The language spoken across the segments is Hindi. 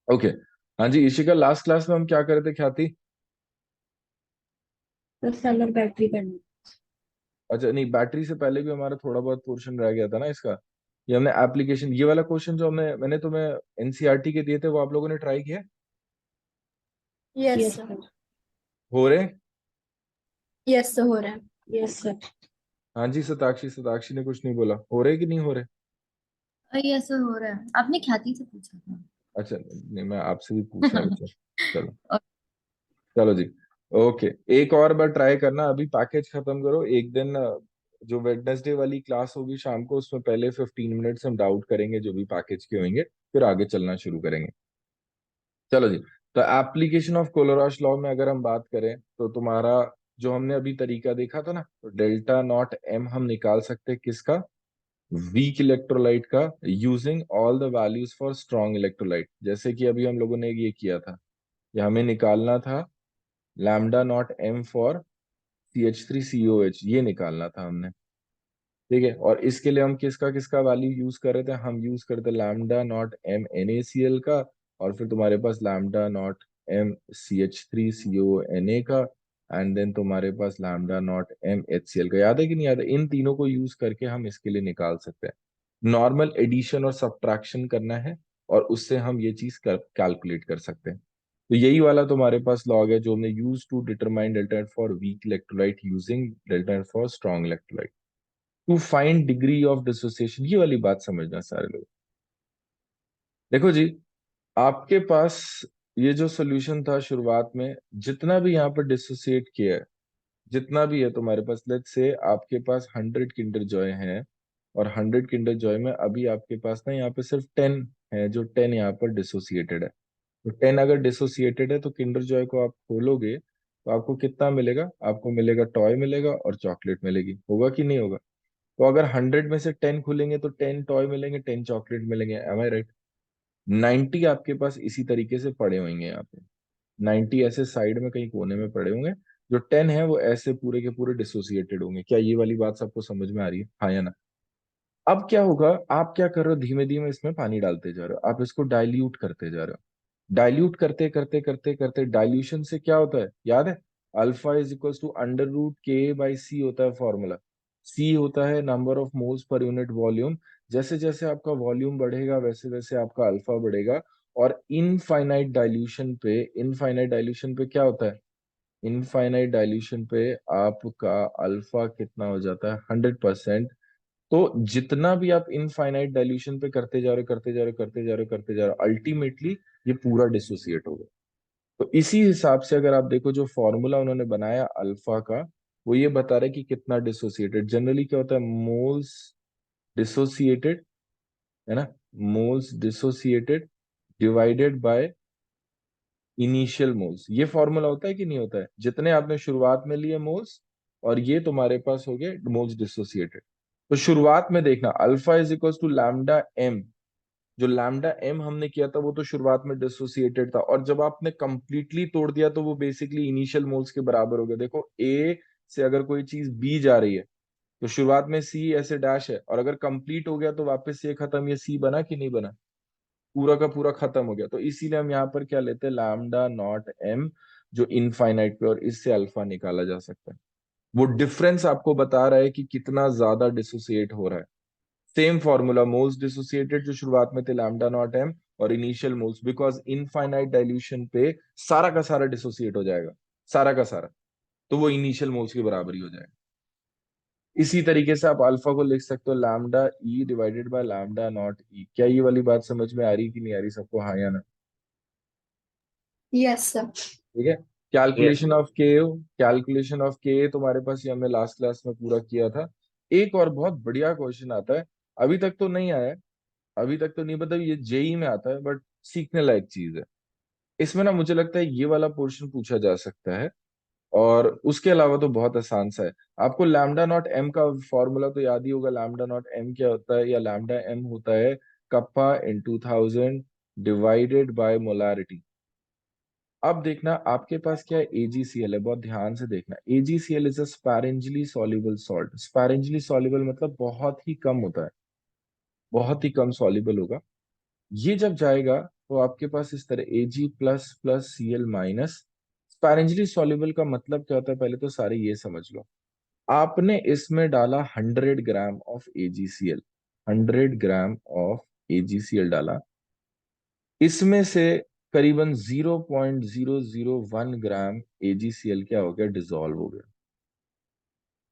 ओके। हाँ जी इशिका, लास्ट क्लास में हम क्या कर रहे थे ख्याति? तो सोलर बैटरी करनी। अच्छा नहीं, बैटरी से पहले भी हमारा थोड़ा बहुत पोर्शन रह गया था ना इसका। ये हमने एप्लीकेशन, ये वाला क्वेश्चन जो मैंने तुम्हें एनसीईआरटी के दिए थे वो आप लोगों ने ट्राई किया? Yes sir. हो रहे? यस सर हो रहा है। Yes sir. हाँ जी सताक्षी, सताक्षी ने कुछ नहीं बोला, हो रहे कि नहीं हो रहे? यस सर हो रहा है, आपने ख्याति से पूछा था। अच्छा नहीं, मैं आपसे भी पूछना है बच्चा। चलो, चलो जी। ओके, एक और बार ट्राई करना, अभी पैकेज खत्म करो एक दिन। जो वेडनेसडे वाली क्लास होगी शाम को, उसमें पहले 15 मिनट्स हम डाउट करेंगे जो भी पैकेज के होंगे, फिर आगे चलना शुरू करेंगे। चलो जी। तो एप्लीकेशन ऑफ कोलोराश लॉ में अगर हम बात करें तो तुम्हारा जो हमने अभी तरीका देखा था ना, तो डेल्टा नॉट एम हम निकाल सकते हैं किसका? वीक इलेक्ट्रोलाइट का, using all the values for strong electrolyte. जैसे कि अभी हम लोगों ने ये किया था, ये हमें निकालना था lambda naught M for CH3COH, ये निकालना था हमने। ठीक है, और इसके लिए हम किसका किसका वैल्यू यूज कर रहे थे? हम यूज करते लैम्डा नॉट एम NaCl का, और फिर तुम्हारे पास लैम्डा नॉट एम CH3CONa का, एंड देन तुम्हारे पास लैम्डा नॉट एम HCl का। याद है कि नहीं याद है? इन तीनों को यूज करके हम इसके लिए निकाल सकते हैं। नॉर्मल एडिशन और सब्ट्रैक्शन करना है, और उससे हम ये चीज कैलकुलेट कर सकते हैं। तो यही वाला तुम्हारे पास लॉग है जो हमने use to determine delta for weak electrolyte using delta for strong electrolyte to find degree of dissociation. ये वाली बात समझना सारे लोग। देखो जी, आपके पास ये जो सोल्यूशन था शुरुआत में, जितना भी यहाँ पर डिसोसिएट किया है, जितना भी है तुम्हारे पास, लेट्स से आपके पास 100 किंडर जॉय हैं, और 100 किंडर जॉय में अभी आपके पास ना यहाँ पे सिर्फ 10 है, जो 10 यहाँ पर डिसोसिएटेड है। तो 10 अगर डिसोसिएटेड है तो किंडर जॉय को आप खोलोगे तो आपको कितना मिलेगा? आपको मिलेगा टॉय मिलेगा और चॉकलेट मिलेगी। होगा कि नहीं होगा? तो अगर 100 में से 10 खुलेंगे तो 10 टॉय मिलेंगे, 10 चॉकलेट मिलेंगे। एम आई राइट? 90 आपके पास इसी तरीके से पड़े होंगे यहाँ पे। 90 ऐसे साइड में कहीं कोने में पड़े होंगे। जो 10 है वो ऐसे पूरे के पूरे डिसोसिएटेड होंगे। क्या ये वाली बात सबको समझ में आ रही है, हाँ या ना? अब क्या होगा, आप क्या कर रहे हो, धीमे धीमे इसमें पानी डालते जा रहे हो, आप इसको डाइल्यूट करते जा रहे हो। डाइल्यूट करते करते करते करते डाइल्यूशन से क्या होता है याद है? Alpha is equal to √K/C होता है फॉर्मूला। C होता है number of moles per unit volume. जैसे जैसे आपका वॉल्यूम बढ़ेगा वैसे वैसे आपका अल्फा बढ़ेगा। और इनफाइनाइट डाइल्यूशन पे क्या होता है? इनफाइनाइट डाइल्यूशन पे आपका अल्फा कितना हो जाता है? 100%। तो जितना भी आप इनफाइनाइट डाइल्यूशन पे करते जा रहे हो, करते जा रहे हो, करते जा रहे हो, करते जा रहे हो, अल्टीमेटली ये पूरा डिसोसिएट होगा। तो इसी हिसाब से अगर आप देखो, जो फॉर्मूला उन्होंने बनाया अल्फा का, वो ये बता रहा है कि कितना डिसोसिएटेड। जनरली क्या होता है? मोल्स डिसोसिएटेड, है ना? Moles dissociated divided by initial moles. ये फॉर्मूला होता है कि नहीं होता है? जितने आपने शुरुआत में लिए मोल्स, और ये तुम्हारे पास हो गए मोल्स डिसोसिएटेड। तो शुरुआत में देखना, alpha is equal to lambda M. जो लैम्डा एम हमने किया था वो तो शुरुआत में डिसोसिएटेड था, और जब आपने कंप्लीटली तोड़ दिया तो वो बेसिकली इनिशियल मोल्स के बराबर हो गया। देखो, ए से अगर कोई चीज बी जा रही है तो शुरुआत में सी ऐसे डैश है, और अगर कंप्लीट हो गया तो वापस से खत्म, ये सी बना कि नहीं बना? पूरा का पूरा खत्म हो गया। तो इसीलिए हम यहाँ पर क्या लेते हैं? लैम्डा नॉट एम, जो इनफाइनाइट पे, और इससे अल्फा निकाला जा सकता है। वो डिफरेंस आपको बता रहा है कि कितना ज्यादा डिसोसिएट हो रहा है। सेम फॉर्मूला, मोल्स डिसोसिएटेड जो शुरुआत में थे लैम्डा नॉट एम, और initial moles, because infinite dilution पे सारा का सारा डिसोसिएट हो जाएगा, सारा का सारा। तो वो इनिशियल मोल्स के बराबर ही हो जाएगा। इसी तरीके से आप अल्फा को लिख सकते हो lambda E divided by lambda naught E. क्या ये वाली बात समझ में आ रही कि नहीं आ रही सबको, हाँ या ना? Yes sir. ठीक है। कैलकुलेशन ऑफ के तुम्हारे पास ये हमने लास्ट क्लास में पूरा किया था। एक और बहुत बढ़िया क्वेश्चन आता है, अभी तक तो नहीं आया है, अभी तक तो नहीं, मतलब ये जेई में आता है, बट सीखने लायक चीज है। इसमें ना मुझे लगता है ये वाला पोर्शन पूछा जा सकता है, और उसके अलावा तो बहुत आसान सा है। आपको लैम्डा नॉट एम का फॉर्मूला तो याद ही होगा। लैम्डा नॉट एम क्या होता है, या लैम्डा एम होता है kappa in 2000 divided by molarity. अब देखना आपके पास क्या है, AgCl है, बहुत ध्यान से देखना। AgCl is a sparingly soluble salt. Sparingly soluble मतलब बहुत ही कम होता है, बहुत ही कम सॉल्युबल होगा। ये जब जाएगा तो आपके पास इस तरह Ag plus plus Cl minus. Sparingly soluble का मतलब क्या होता है, पहले तो सारे ये समझ लो। आपने इसमें डाला 100 gram of AgCl, 100 gram of AgCl डाला, इसमें से करीबन 0.001 ग्राम AgCl क्या हो गया, डिसॉल्व हो गया।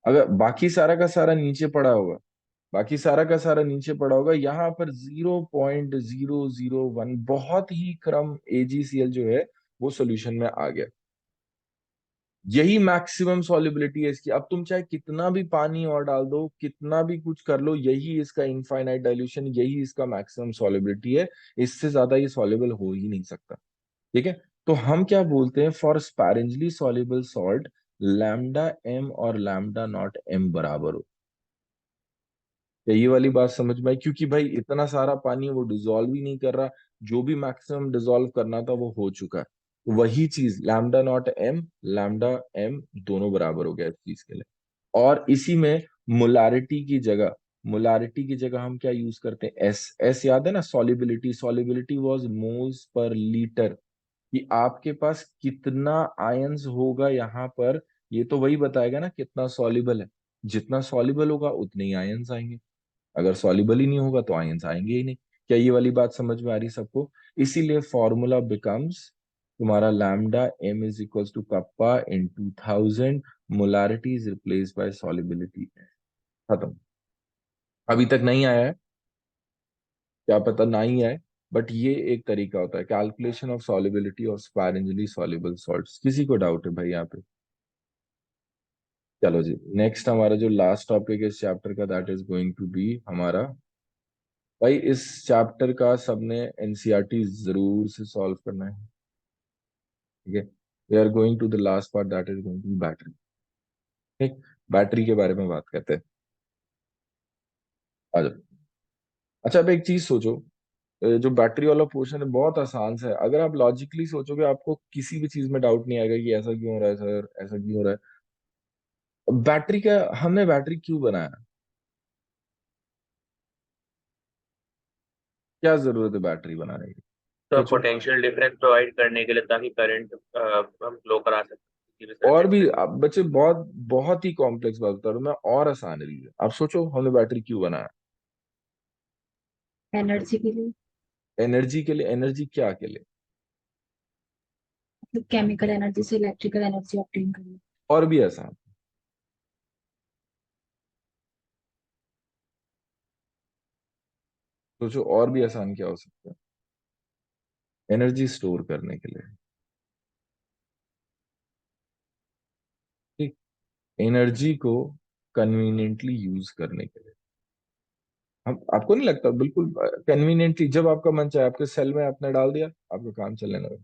अगर बाकी सारा का सारा नीचे पड़ा होगा, बाकी सारा का सारा नीचे पड़ा होगा, यहाँ पर 0.001 बहुत ही कम AgCl जो है वो सॉल्यूशन में आ गया। यही मैक्सिमम सॉलिबिलिटी है इसकी। अब तुम चाहे कितना भी पानी और डाल दो, कितना भी कुछ कर लो, यही इसका इनफाइनाइट डाइल्यूशन, यही इसका मैक्सिमम सॉलिबिलिटी है। इससे ज्यादा ये सॉल्युबल हो ही नहीं सकता। ठीक है। तो हम क्या बोलते हैं, for sparingly soluble salt lambda M और लैम्डा नॉट एम बराबर हो। तो ये वाली बात समझ में आई, क्योंकि भाई इतना सारा पानी वो डिजोल्व ही नहीं कर रहा, जो भी मैक्सिमम डिजोल्व करना था वो हो चुका है। तो वही चीज lambda not M, lambda M दोनों बराबर हो गया इस चीज के लिए। और इसी में मोलारिटी की जगह हम क्या यूज करते हैं, एस। एस याद है ना, solubility. Solubility was moles per litre, कि आपके पास कितना आयंस होगा यहाँ पर, ये तो वही बताएगा ना कितना सॉल्युबल है। जितना सॉल्युबल होगा उतने ही आयंस आएंगे, अगर सॉल्युबल ही नहीं होगा तो आयंस आएंगे ही नहीं। क्या ये वाली बात समझ में आ रही सबको? इसीलिए फॉर्मूला बिकम्स तुम्हारा lambda M is equals to kappa in 2000, molarity is replace by solubility. खत्म। अभी तक नहीं आया है, क्या पता ना ही आए, बट ये एक तरीका होता है calculation of solubility of sparingly soluble salts. किसी को डाउट है भाई यहाँ पे? चलो जी, नेक्स्ट हमारा जो लास्ट टॉपिक है इस चैप्टर का, that is going to be हमारा, भाई इस चैप्टर का सबने एनसीईआरटी जरूर से सॉल्व करना है। ठीक है। We are going to the last part, that is going to be battery. ठीक। बैटरी के बारे में बात करते हैं। आ जाओ। अच्छा, अब एक चीज सोचो, जो बैटरी वाला पोर्शन है बहुत आसान सा है। अगर आप लॉजिकली सोचोगे आपको किसी भी चीज में डाउट नहीं आएगा कि ऐसा क्यों हो रहा है सर, ऐसा क्यों हो रहा है। बैटरी का, हमने बैटरी क्यों बनाया, क्या जरूरत है बैटरी बनाने की? तो सोचो। पोटेंशियल डिफरेंस प्रोवाइड करने के लिए, ताकि करंट हम फ्लो करा सकते हैं किसी भी और सर्किट भी में। अब बच्चे, बहुत बहुत ही कॉम्प्लेक्स बात बता रहा हूं मैं, और आसान रीजन। आप सोचो हमने बैटरी क्यों बनाया। एनर्जी के लिए। एनर्जी के लिए। एनर्जी क्या के लिए? मतलब केमिकल एनर्जी से इलेक्ट्रिकल एनर्जी ऑब्टेन करना। और भी आसान। सोचो और भी आसान क्या हो सकता है। एनर्जी स्टोर करने के लिए। ठीक। एनर्जी को कन्वीनियंटली यूज करने के लिए। हम, आपको नहीं लगता बिल्कुल कन्वीनियंटली, जब आपका मन चाहे आपके सेल में आपने डाल दिया, आपका काम चलने लगा।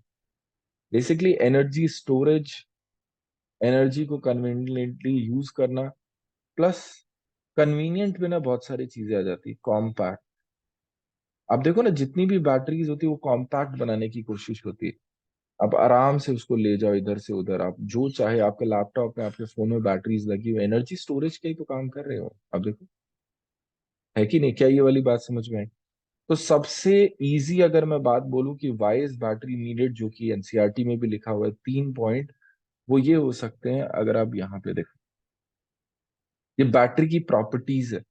बेसिकली एनर्जी स्टोरेज, एनर्जी को कन्वीनियंटली यूज करना, प्लस कन्वीनियंट में ना बहुत सारी चीजें आ जाती है, कॉम्पैक्ट। आप देखो ना, जितनी भी बैटरीज होती है वो कॉम्पैक्ट बनाने की कोशिश होती है। आप आराम से उसको ले जाओ इधर से उधर, आप जो चाहे, आपके लैपटॉप में आपके फोन में बैटरीज लगी हुई, एनर्जी स्टोरेज के ही तो काम कर रहे हो आप, देखो है कि नहीं। क्या ये वाली बात समझ में आई? तो सबसे इजी अगर मैं बात बोलूं कि वाई इज बैटरी नीडेड, जो कि एनसीईआरटी में भी लिखा हुआ है 3 पॉइंट, वो ये हो सकते हैं। अगर आप यहाँ पे देखो, ये बैटरी की प्रॉपर्टीज है।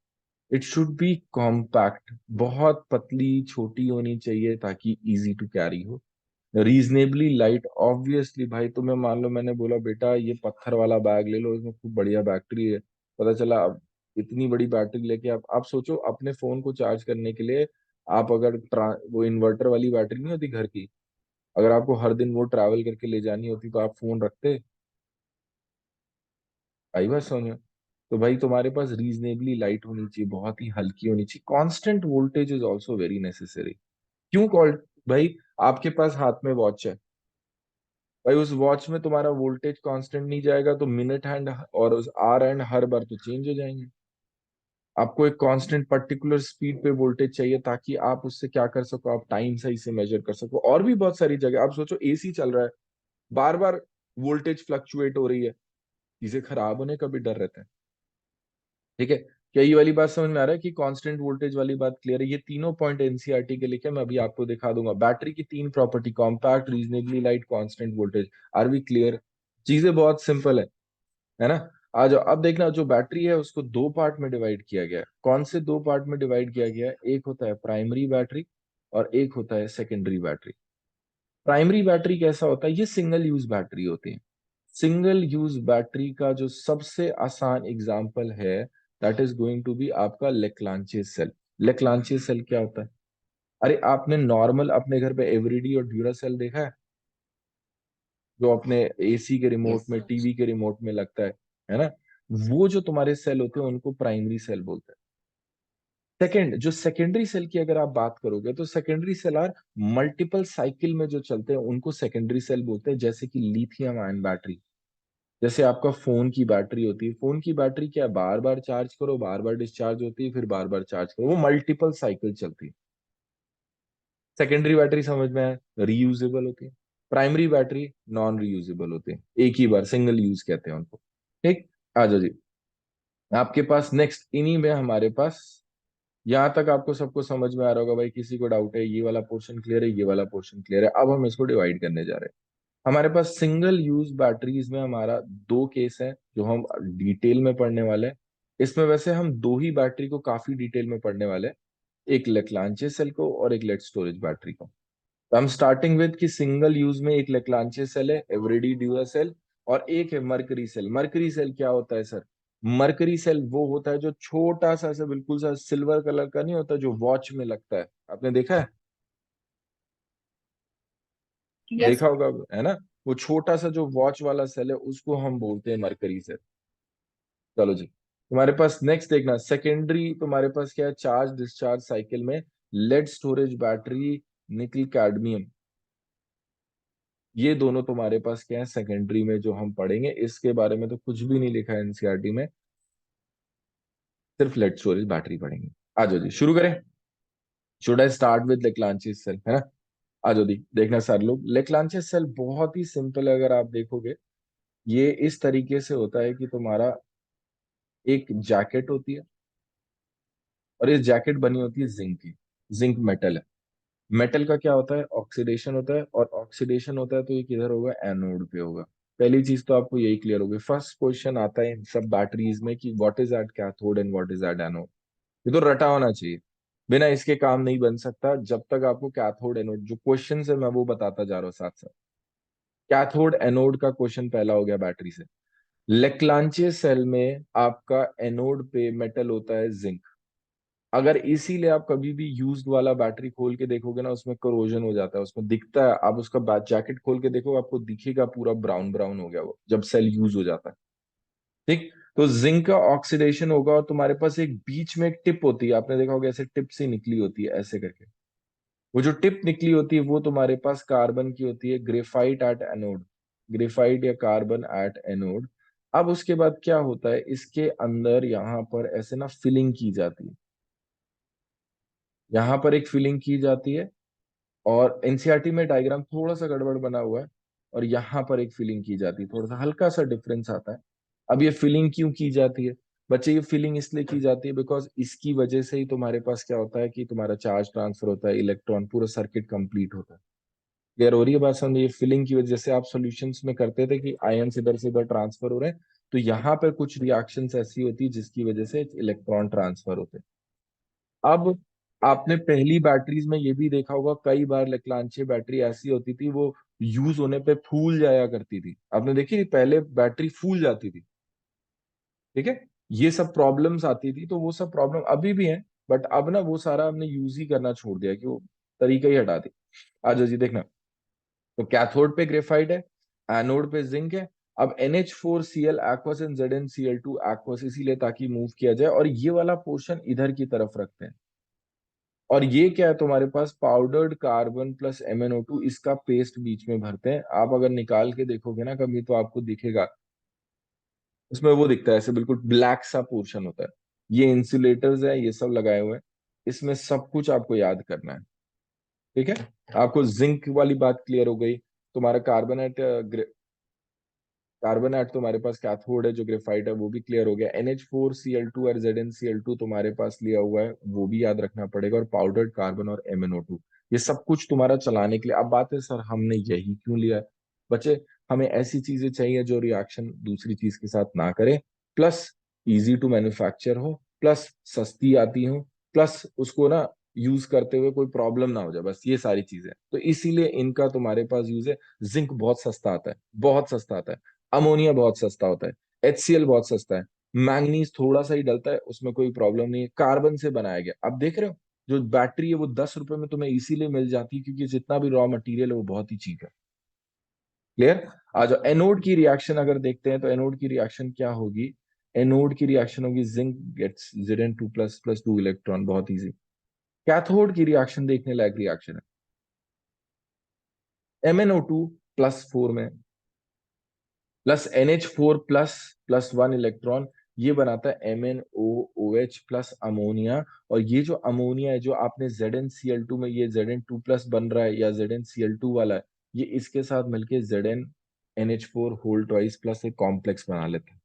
इट शुड बी कॉम्पैक्ट, बहुत पतली छोटी होनी चाहिए ताकि इजी टू कैरी हो। रीजनेबली लाइट, ऑब्वियसली भाई तुम्हें मान लो मैंने बोला बेटा ये पत्थर वाला बैग ले लो, इसमें खूब बढ़िया बैटरी है, पता चला अब इतनी बड़ी बैटरी लेके आप सोचो अपने फोन को चार्ज करने के लिए, आप अगर वो इन्वर्टर वाली बैटरी नहीं होती घर की, अगर आपको हर दिन वो ट्रैवल करके ले जानी होती तो आप फोन रखते? आई बात समझ में? तो भाई तुम्हारे पास रीजनेबली लाइट होनी चाहिए, बहुत ही हल्की होनी चाहिए। Constant voltage is also very necessary. क्यों कॉल्ड? भाई आपके पास हाथ में वॉच है, भाई उस वॉच में तुम्हारा वोल्टेज कांस्टेंट नहीं जाएगा तो मिनट हैंड और उस आर एंड हर बार तो चेंज हो जाएंगे। आपको एक कांस्टेंट पर्टिकुलर स्पीड पे वोल्टेज चाहिए ताकि आप उससे क्या कर सको, आप टाइम सही से मेजर कर सको। और भी बहुत सारी जगह, आप सोचो एसी चल रहा है, बार बार वोल्टेज फ्लक्चुएट हो रही है, चीजें खराब होने का भी डर रहता है। ठीक है। क्या ये वाली बात समझ में आ रहा है कि कांस्टेंट वोल्टेज वाली बात क्लियर है? ये तीनों पॉइंट एनसीईआरटी के लिखे, मैं अभी आपको दिखा दूंगा। बैटरी की तीन property, compact, reasonably light, constant voltage. Are we clear? चीजें बहुत सिंपल है ना? आ जाओ, अब देखना, जो बैटरी है उसको दो पार्ट में डिवाइड किया गया है। कौन से दो पार्ट में डिवाइड किया गया है? एक होता है प्राइमरी बैटरी और एक होता है सेकेंडरी बैटरी। प्राइमरी बैटरी कैसा होता है? ये सिंगल यूज बैटरी होती है। सिंगल यूज बैटरी का जो सबसे आसान एग्जांपल है, that is going to be आपका लेक्लांचे सेल। लेक्लांचे सेल क्या होता है? अरे आपने नॉर्मल अपने घर पे एवरीडी और ड्यूरा सेल देखा है, जो अपने एसी के रिमोट यस में, सर। टीवी के रिमोट में लगता है ना? वो जो तुम्हारे सेल होते हैं उनको प्राइमरी सेल बोलते हैं। सेकेंड, जो सेकेंडरी सेल की अगर आप बात करोगे, तो secondary cell are multiple cycle में जो चलते हैं उनको सेकेंडरी सेल बोलते हैं। जैसे कि लिथियम आयन बैटरी, जैसे आपका फोन की बैटरी होती है। फोन की बैटरी क्या, बार बार चार्ज करो, बार बार डिस्चार्ज होती है, फिर बार बार चार्ज करो, वो मल्टीपल साइकिल चलती है। सेकेंडरी बैटरी समझ में है, रीयूजेबल होती है। प्राइमरी बैटरी नॉन रीयूजेबल होती है, एक ही बार, सिंगल यूज कहते हैं उनको। ठीक, आ जाओ जी। आपके पास नेक्स्ट इन्हीं में हमारे पास, यहां तक आपको सबको समझ में आ रहा होगा भाई? किसी को डाउट है? ये वाला पोर्शन क्लियर है, ये वाला पोर्शन क्लियर है? अब हम इसको डिवाइड करने जा रहे हैं। हमारे पास सिंगल यूज बैटरीज में हमारा दो केस है जो हम डिटेल में पढ़ने वाले हैं। इसमें वैसे हम दो ही बैटरी को काफी डिटेल में पढ़ने वाले हैं, एक लेक्लांचे सेल को और एक लेड स्टोरेज बैटरी को। तो हम स्टार्टिंग विद कि सिंगल यूज में एक लेक्लांचे सेल है, एवरेडी ड्यूरा सेल, और एक है मरकरी सेल। मरकरी सेल क्या होता है सर? मरकरी सेल वो होता है जो छोटा सा, ऐसा बिल्कुल सा सिल्वर कलर का नहीं होता, जो वॉच में लगता है। आपने देखा है? यस। देखा होगा, है ना? वो छोटा सा जो वॉच वाला सेल है उसको हम बोलते हैं मरकरी सेल। चलो जी, तुम्हारे पास नेक्स्ट देखना, सेकेंडरी तुम्हारे पास क्या है? चार्ज डिस्चार्ज साइकिल में lead storage battery, nickel cadmium, ये दोनों तुम्हारे पास क्या है सेकेंडरी में जो हम पढ़ेंगे। इसके बारे में तो कुछ भी नहीं लिखा है एनसीईआरटी में, सिर्फ लेड स्टोरेज बैटरी पढ़ेंगे। आ जाओ जी, शुरू करें। Should I start with Leclanche's cell, है ना? आ जाओ जी, देखना सर लोग, लेक्लांचिस सेल बहुत ही सिंपल है। अगर आप देखोगे, ये इस तरीके से होता है कि तुम्हारा एक जैकेट होती है, और इस जैकेट बनी होती है जिंक की। जिंक मेटल है। मेटल का क्या होता है? ऑक्सीडेशन होता है, और ऑक्सीडेशन होता है तो ये किधर होगा? एनोड पे होगा। पहली चीज तो आपको यही क्लियर होगी। फर्स्ट क्वेश्चन आता है इन सब बैटरीज में कि what is at cathode and what is at anode. ये तो रटा होना चाहिए, बिना इसके काम नहीं बन सकता। जब तक आपको कैथोड एनोड जो क्वेश्चन है मैं वो बताता जा रहा हूँ साथ साथ। कैथोड एनोड का क्वेश्चन पहला हो गया बैटरी से। लेक्लांचे सेल में आपका एनोड पे मेटल होता है जिंक। अगर इसीलिए आप कभी भी यूज्ड वाला बैटरी खोल के देखोगे ना, उसमें करोजन हो जाता है, उसमें दिखता है। आप उसका जैकेट खोल के देखो, आपको दिखेगा पूरा ब्राउन ब्राउन हो गया वो, जब सेल यूज हो जाता है। ठीक, तो जिंक का ऑक्सीडेशन होगा, और तुम्हारे पास एक बीच में एक टिप होती है, आपने देखा होगा ऐसे टिप से निकली होती है ऐसे करके। वो जो टिप निकली होती है वो तुम्हारे पास कार्बन की होती है, ग्रेफाइट एट एनोड। ग्रेफाइट या कार्बन एट एनोड। अब उसके बाद क्या होता है, इसके अंदर यहाँ पर ऐसे ना फिलिंग की जाती है। यहाँ पर एक फिलिंग की जाती है, और एनसीईआरटी में डायग्राम थोड़ा सा गड़बड़ बना हुआ है, और यहाँ पर एक फिलिंग की जाती है, थोड़ा सा हल्का सा डिफरेंस आता है। अब ये फिलिंग क्यों की जाती है बच्चे? ये फिलिंग इसलिए की जाती है बिकॉज इसकी वजह से ही तुम्हारे पास क्या होता है कि तुम्हारा चार्ज ट्रांसफर होता है, इलेक्ट्रॉन, पूरा सर्किट कंप्लीट होता है। क्लियर हो रही है बात? समझ, ये फिलिंग की वजह से आप सॉल्यूशंस में करते थे कि आयंस इधर से इधर ट्रांसफर हो रहे हैं, तो यहाँ पर कुछ रिएक्शंस ऐसी होती है जिसकी वजह से इलेक्ट्रॉन ट्रांसफर होते हैं। अब आपने पहली बैटरीज में ये भी देखा होगा, कई बार लेक्लांचे बैटरी ऐसी होती थी वो यूज होने पे फूल जाया करती थी। आपने देखी थी पहले बैटरी फूल जाती थी। ठीक है, ये सब प्रॉब्लम्स आती थी, तो वो सब प्रॉब्लम अभी भी है, बट अब ना वो सारा हमने यूज ही करना छोड़ दिया, कि वो तरीका ही हटा दी। आ जाओ जी, देखना, तो कैथोड पे ग्रेफाइट है, एनोड पे जिंक है। अब NH4Cl aqueous and ZnCl2 aqueous, इसीलिए ताकि मूव किया जाए, और ये वाला पोर्शन इधर की तरफ रखते हैं। और ये क्या है तुम्हारे पास? पाउडर्ड कार्बन प्लस MnO2, इसका पेस्ट बीच में भरते हैं। आप अगर निकाल के देखोगे ना कभी, तो आपको दिखेगा उसमें वो दिखता है ऐसे बिल्कुल ब्लैक सा पोर्शन होता है। ये इंसुलेटर्स है, ये सब लगाए हुए हैं। इसमें सब कुछ आपको याद करना है। ठीक है, आपको जिंक वाली बात क्लियर हो गई। तुम्हारा कार्बोनेट तुम्हारे पास कैथोड है जो ग्रेफाइट है, वो भी क्लियर हो गया। NH4Cl2 और ZnCl2 तुम्हारे पास लिया हुआ है, वो भी याद रखना पड़ेगा, और पाउडर्ड कार्बन और MnO2, ये सब कुछ तुम्हारा चलाने के लिए। अब बात है सर हमने यही क्यों लिया है? बच्चे, हमें ऐसी चीजें चाहिए जो रिएक्शन दूसरी चीज के साथ ना करे, प्लस इजी टू मैन्युफैक्चर हो, प्लस सस्ती आती हो, प्लस उसको ना यूज करते हुए कोई प्रॉब्लम ना हो जाए, बस ये सारी चीजें। तो इसीलिए इनका तुम्हारे पास यूज है। जिंक बहुत सस्ता आता है, बहुत सस्ता आता है। अमोनिया बहुत सस्ता होता है। HCl बहुत सस्ता है। मैंगनीज थोड़ा सा ही डलता है, उसमें कोई प्रॉब्लम नहीं है, कार्बन से बनाया गया। अब देख रहे हो, जो बैटरी है वो 10 रुपए में तुम्हें इसीलिए मिल जाती है क्योंकि जितना भी रॉ मटेरियल है वो बहुत ही चीप है। क्लियर? आ जाओ, एनोड की रिएक्शन अगर देखते हैं तो एनोड की रिएक्शन क्या होगी? एनोड की रिएक्शन होगी zinc gets Zn2 plus plus 2 electron, बहुत इजी। कैथोड की रिएक्शन देखने लायक रिएक्शन है। MnO2 +4 में plus NH4 plus plus 1 electron, ये बनाता है MnOOH प्लस अमोनिया। और ये जो अमोनिया है, जो आपने ZnCl2 में ये Zn2 प्लस बन रहा है या ZnCl2 वाला है, ये इसके साथ मिलके ZnNH4 होल ट्वाइस प्लस एक कॉम्प्लेक्स बना लेते हैं।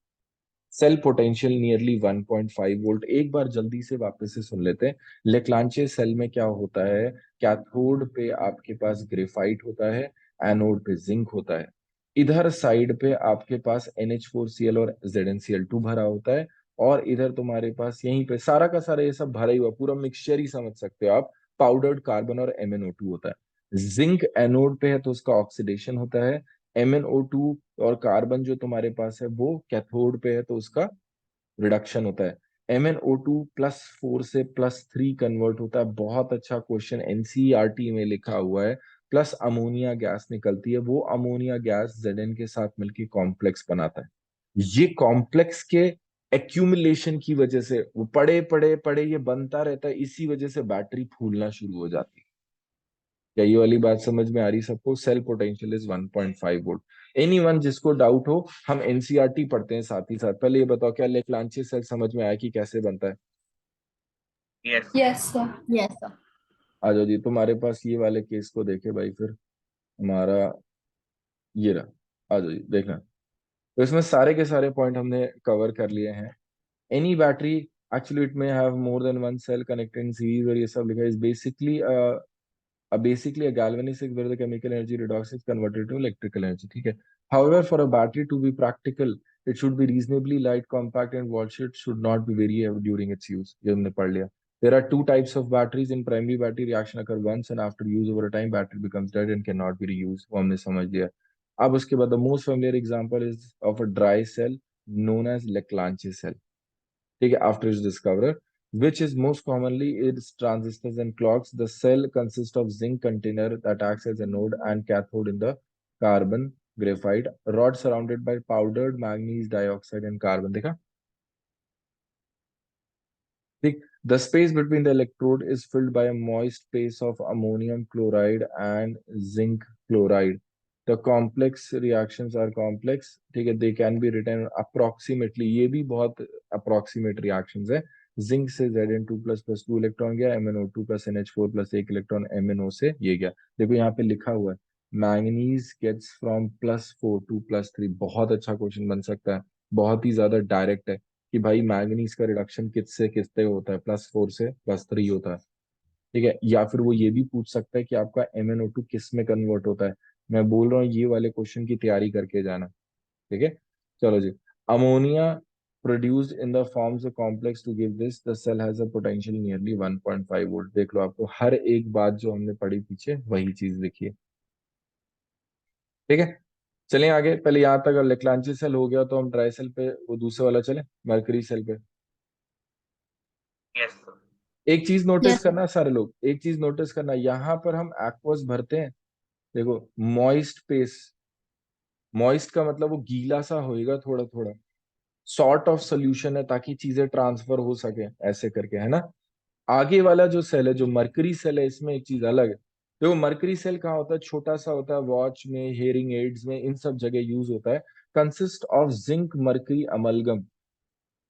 Cell potential nearly 1.5 volt. एक बार जल्दी से वापस से सुन लेते हैं। लेक्लांचे सेल में क्या होता है? कैथोड पे आपके पास ग्रेफाइट होता है, एनोड पे जिंक होता है। इधर साइड पे आपके पास NH4Cl और ZnCl2 भरा होता है, और इधर तुम्हारे पास यहीं पे सारा का सारा ये सब भरा ही हुआ पूरा मिक्सचर ही समझ सकते हो आप, पाउडर्ड कार्बन और MnO2 होता है। जिंक एनोड पे है तो उसका ऑक्सीडेशन होता है। MnO2 और कार्बन जो तुम्हारे पास है वो कैथोड पे है तो उसका रिडक्शन होता है। MnO2 +4 से +3 कन्वर्ट होता है। बहुत अच्छा क्वेश्चन NCERT में लिखा हुआ है। प्लस अमोनिया गैस निकलती है, वो अमोनिया गैस Zn के साथ मिलकर कॉम्प्लेक्स बनाता है। ये कॉम्प्लेक्स के एक्यूमुलेशन की वजह से वो पड़े पड़े पड़े ये बनता रहता है, इसी वजह से बैटरी फूलना शुरू हो जाती है। क्या ये वाली बात समझ में आ रही सबको? Cell potential is 1.5 volt. Anyone जिसको डाउट हो, हम एनसीईआरटी पढ़ते हैं साथ ही साथ। पहले ये बताओ, क्या लेक्लांचे सेल समझ में आया कि कैसे बनता है? Yes. Yes sir. Yes sir. आ जाओ जी, तुम्हारे पास ये वाले केस को देखे भाई, फिर हमारा ये रहा। आ जाओ जी देखना। तो इसमें सारे के सारे पॉइंट हमने कवर कर लिए हैं। Any battery actually it may have more than one cell connected in series, और ये सब लिखा है। Is basically a galvanic where the chemical energy redox is converted to electrical energy. ठीक है? However, for a battery to be practical, it should be reasonably light, compact, and wall sheet should not be very heavy during its use. ये हमने पढ़ लिया। There are two types of batteries. In primary battery, reaction occur once, and after use over a time, battery becomes dead and cannot be reused. वो हमने समझ लिया। अब उसके बाद the most familiar example is of a dry cell known as Leclanche cell. ठीक है? After its discoverer, which is most commonly its transistors and clocks. The cell consists of zinc container that acts as a node and cathode in the carbon graphite rod surrounded by powdered manganese dioxide and carbon. देखा? ठीक। The space between the electrode is filled by a moist space of ammonium chloride and zinc chloride. The complex reactions are complex. ठीक है? They can be written approximately. ये भी बहुत approximate reactions है। जिंक से Zn2 प्लस प्लस 2 इलेक्ट्रॉन गया, MnO2 plus NH4 plus 1 electron MnO से ये गया। देखो यहाँ पे लिखा हुआ है, मैंगनीज गेट्स फ्रॉम +4 टू +3। बहुत अच्छा क्वेश्चन बन सकता है, बहुत ही ज्यादा डायरेक्ट है कि भाई मैंगनीज का रिडक्शन किससे किससे होता है? +4 से +3 होता है। ठीक है? या फिर वो ये भी पूछ सकता है कि आपका MnO2 किस में कन्वर्ट होता है। मैं बोल रहा हूँ ये वाले क्वेश्चन की तैयारी करके जाना। ठीक है? चलो जी। Ammonia produced in the forms of complex to give this the cell has a potential nearly 1.5 volt. देख लो, आपको हर एक बात जो हमने पढ़ी पीछे वही चीज लिखी है। ठीक है? चलिए आगे। पहले यहाँ तक लेक्लांची सेल हो गया, तो हम ड्राई सेल पे वो दूसरे वाला चले, मरकरी सेल पे। Yes sir. एक चीज नोटिस यस सर। करना सारे लोग, एक चीज नोटिस करना, यहाँ पर हम एक्वस भरते हैं। देखो, मॉइस्ट पेस, मॉइस्ट का मतलब वो गीला सा होएगा थोड़ा थोड़ा, सॉर्ट ऑफ सोल्यूशन है ताकि चीजें ट्रांसफर हो सके, ऐसे करके, है ना? आगे वाला जो सेल है, जो मरकरी सेल है, इसमें एक चीज अलग है। देखो, मरकरी सेल कहाँ होता है? छोटा सा होता है, वॉच में, हेयरिंग एड्स में, इन सब जगह यूज होता है। Consist of zinc mercury amalgam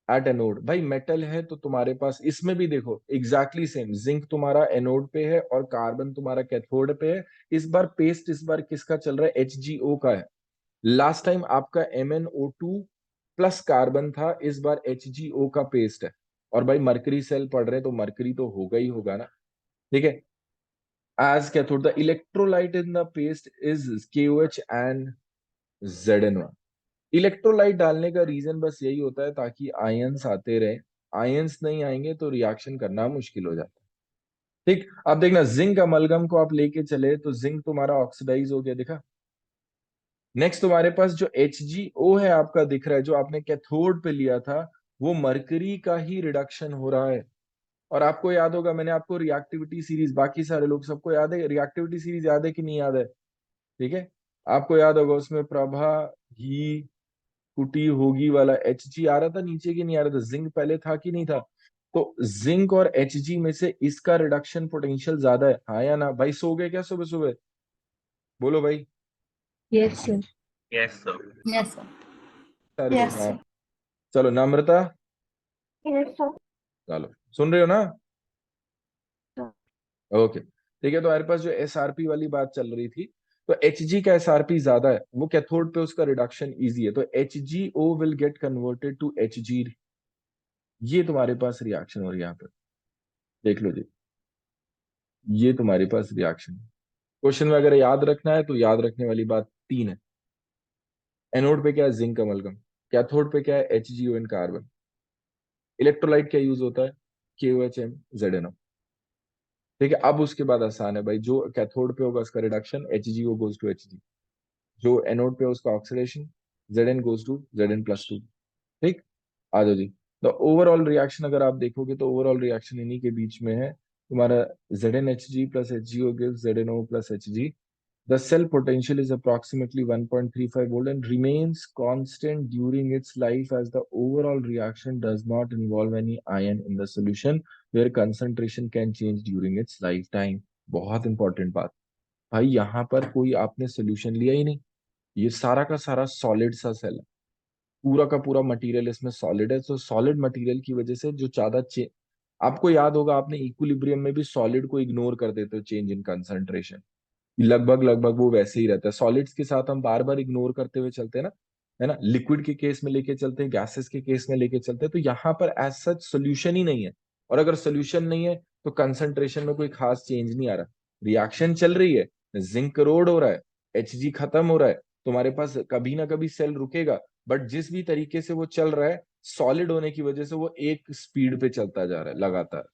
at anode. भाई मेटल है तो तुम्हारे पास इसमें भी देखो एग्जैक्टली सेम, जिंक तुम्हारा एनोड पे है और कार्बन तुम्हारा कैथोड पे है। इस बार पेस्ट, इस बार किसका चल रहा है? HgO का है। लास्ट टाइम आपका MnO2 प्लस कार्बन था, इस बार HgO का पेस्ट है। और भाई मरकरी सेल पढ़ रहे हैं तो मरकरी तो होगा ही होगा ना, ठीक है। As cathode the electrolyte in the paste is KOH and ZnO। Electrolyte डालने का रीजन बस यही होता है ताकि आयंस आते रहे, आयंस नहीं आएंगे तो रिएक्शन करना मुश्किल हो जाता है। ठीक, अब देखना जिंक अमलगम को आप लेके चले तो जिंक तुम्हारा ऑक्सीडाइज हो गया, दिखा। नेक्स्ट तुम्हारे पास जो HgO है आपका दिख रहा है, जो आपने कैथोड पे लिया था, वो मरकरी का ही रिडक्शन हो रहा है। और आपको याद होगा मैंने आपको रिएक्टिविटी सीरीज, बाकी सारे लोग सबको याद है रिएक्टिविटी सीरीज, याद है कि नहीं याद है? ठीक है, आपको याद होगा उसमें प्रभा ही कुटी होगी वाला Hg आ रहा था नीचे की नहीं आ रहा था, जिंक पहले था कि नहीं था? तो जिंक और Hg में से इसका रिडक्शन पोटेंशियल ज्यादा है, हाँ या ना? भाई सो गए क्या सुबह सुबह? बोलो भाई। Yes sir. Yes sir. Yes sir. सारे लोग यस हाँ। सर। चलो नम्रता, यस सर। चलो सुन रहे हो ना? ओके, ठीक है। तो हमारे पास जो SRP वाली बात चल रही थी, तो Hg का SRP ज्यादा है, वो कैथोड पे उसका रिडक्शन इजी है, तो HgO will get converted to Hg। ये तुम्हारे पास रिएक्शन हो रही है यहाँ पे, देख लो जी, ये तुम्हारे पास रिएक्शन। क्वेश्चन में अगर याद रखना है तो याद रखने वाली बात तीन है। एनोड पे क्या है? Zinc amalgam. कैथोड पे क्या है? HgO इन कार्बन। इलेक्ट्रोलाइट क्या यूज होता है? KOH ZnO। ठीक है, अब उसके बाद आसान है भाई, जो कैथोड पे होगा उसका reduction HgO goes to Hg, जो एनोड पे है उसका oxidation Zn goes to Zn+2। ठीक, आ जाओ जी। तो ओवरऑल रिएक्शन अगर आप देखोगे तो ओवरऑल रिएक्शन इन्हीं के बीच में है तुम्हारा, ZnHg plus HgO gives ZnO plus Hg। The cell potential is approximately 1.35 volt and remains constant during its life as the overall reaction does not involve any ion in the solution where concentration can change during its lifetime। बहुत इंपॉर्टेंट बात भाई, यहाँ पर कोई आपने सोल्यूशन लिया ही नहीं, ये सारा का सारा सॉलिड सा सेल है, पूरा का पूरा मटेरियल इसमें सॉलिड है। तो सॉलिड मटेरियल की वजह से जो ज्यादा आपको याद होगा आपने इक्विलिब्रियम में भी सॉलिड को इग्नोर कर देते हो चेंज इन कंसंट्रेशन, लगभग लगभग वो वैसे ही रहता है। सॉलिड्स के साथ हम बार बार इग्नोर करते हुए चलते हैं ना, है ना, लिक्विड के केस में लेके चलते हैं, गैसेस के केस में लेके चलते हैं। तो यहाँ पर एज सच सोल्यूशन ही नहीं है, और अगर सोल्यूशन नहीं है तो कंसंट्रेशन में कोई खास चेंज नहीं आ रहा, रिएक्शन चल रही है, जिंक करोड हो रहा है, Hg खत्म हो रहा है, तुम्हारे पास कभी ना कभी सेल रुकेगा, बट जिस भी तरीके से वो चल रहा है सॉलिड होने की वजह से वो एक स्पीड पे चलता जा रहा है लगातार,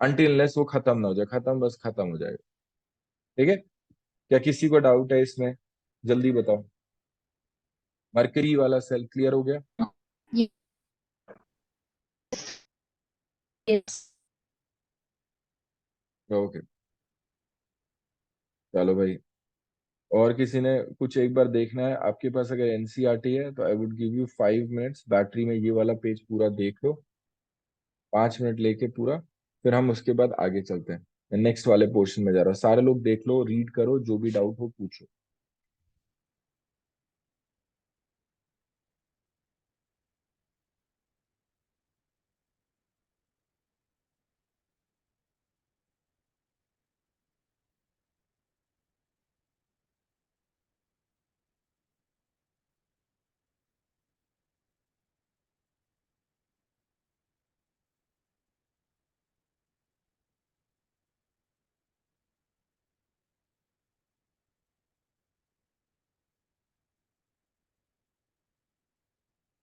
अनटिल वो खत्म ना हो जाए, खत्म बस खत्म हो जाएगा। ठीक है, क्या किसी को डाउट है इसमें? जल्दी बताओ। मरकरी वाला सेल क्लियर हो गया? यस। ओके, चलो भाई। और किसी ने कुछ एक बार देखना है आपके पास अगर NCERT है तो I would give you 5 minutes, battery में ये वाला पेज पूरा देख लो, 5 मिनट लेके पूरा, फिर हम उसके बाद आगे चलते हैं। मैं नेक्स्ट वाले पोर्शन में जा रहा हूँ, सारे लोग देख लो, रीड करो, जो भी डाउट हो पूछो।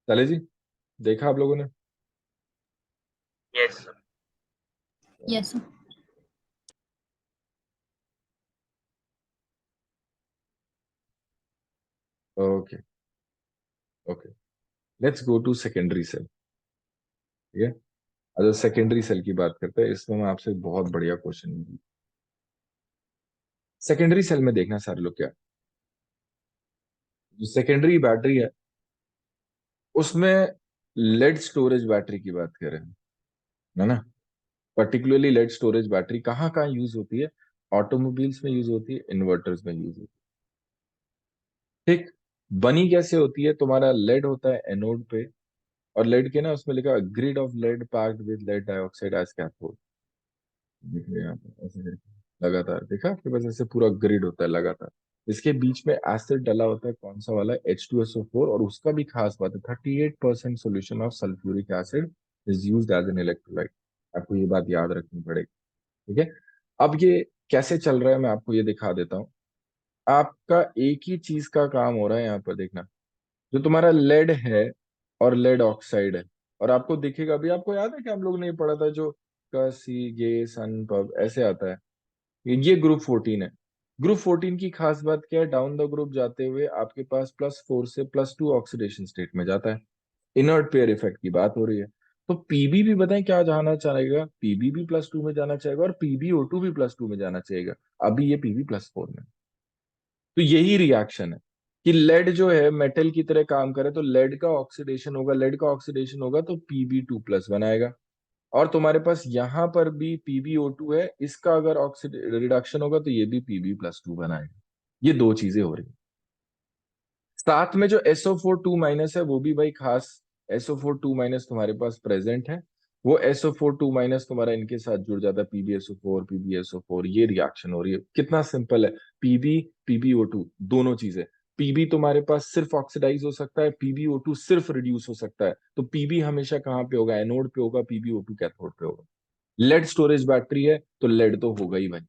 चले जी, देखा आप लोगों ने? Yes sir. Yes sir. Okay, okay, let's go to secondary cell. ठीक है, अच्छा सेकेंडरी सेल की बात करते हैं, इसमें मैं आपसे एक बहुत बढ़िया क्वेश्चन, सेकेंडरी सेल में देखना सारे लोग क्या, जो सेकेंडरी बैटरी है उसमें लेड स्टोरेज बैटरी की बात करें, है ना, पर्टिकुलरली लेड स्टोरेज बैटरी कहाँ कहाँ यूज होती है? ऑटोमोबाइल्स में यूज होती है, इन्वर्टर्स में यूज होती है। ठीक, बनी कैसे होती है? तुम्हारा लेड होता है एनोड पे, और लेड के ना उसमें लिखा grid of lead packed with lead dioxide as cathode, दिख रहा है यहाँ पे ऐसे करके लगातार, देखा आपके पास ऐसे पूरा ग्रिड होता है लगातार। इसके बीच में एसिड डला होता है, कौन सा वाला, H2SO4, और उसका भी खास बात है 38% solution of sulphuric acid is used as an electrolyte. आपको ये बात याद रखनी पड़ेगी, ठीक है। अब ये कैसे चल रहा है मैं आपको ये दिखा देता हूँ। आपका एक ही चीज का काम हो रहा है यहाँ पर, देखना। जो तुम्हारा लेड है और लेड ऑक्साइड है, और आपको दिखेगा भी, आपको याद है कि हम लोग ने पढ़ा था जो क सी गे सन पब ऐसे आता है, ये ग्रुप 14 है। ग्रुप 14 की खास बात क्या है, डाउन द ग्रुप जाते हुए आपके पास +4 से +2 ऑक्सीडेशन स्टेट में जाता है। इनर्ट पेयर इफेक्ट की बात हो रही है। तो पीबी भी बताएं क्या जाना चाहेगा, पीबी भी +2 में जाना चाहेगा और पीबीओ2 भी +2 में जाना चाहेगा। अभी ये पीबी +4 में। तो यही रिएक्शन है कि लेड जो है मेटल की तरह काम करे, तो लेड का ऑक्सीडेशन होगा, लेड का ऑक्सीडेशन होगा तो Pb2+ बनाएगा। और तुम्हारे पास यहां पर भी PbO2 है, इसका अगर ऑक्सीड रिडक्शन होगा तो ये भी Pb+2 बनाएगा। ये दो चीजें हो रही हैं। साथ में जो SO4 2- है वो भी भाई खास, SO4 2- तुम्हारे पास प्रेजेंट है। वो SO4 2- तुम्हारा इनके साथ जुड़ जाता है, PbSO4 ये रिएक्शन हो रही है। कितना सिंपल है, Pb PbO2 दोनों चीजें। Pb तुम्हारे पास सिर्फ ऑक्सीडाइज हो सकता है, PbO2 सिर्फ रिड्यूस हो सकता है। तो Pb हमेशा कहाँ पे होगा, एनोड पे होगा, PbO2 कैथोड पे होगा। लेड स्टोरेज बैटरी है तो लेड तो होगा ही भाई।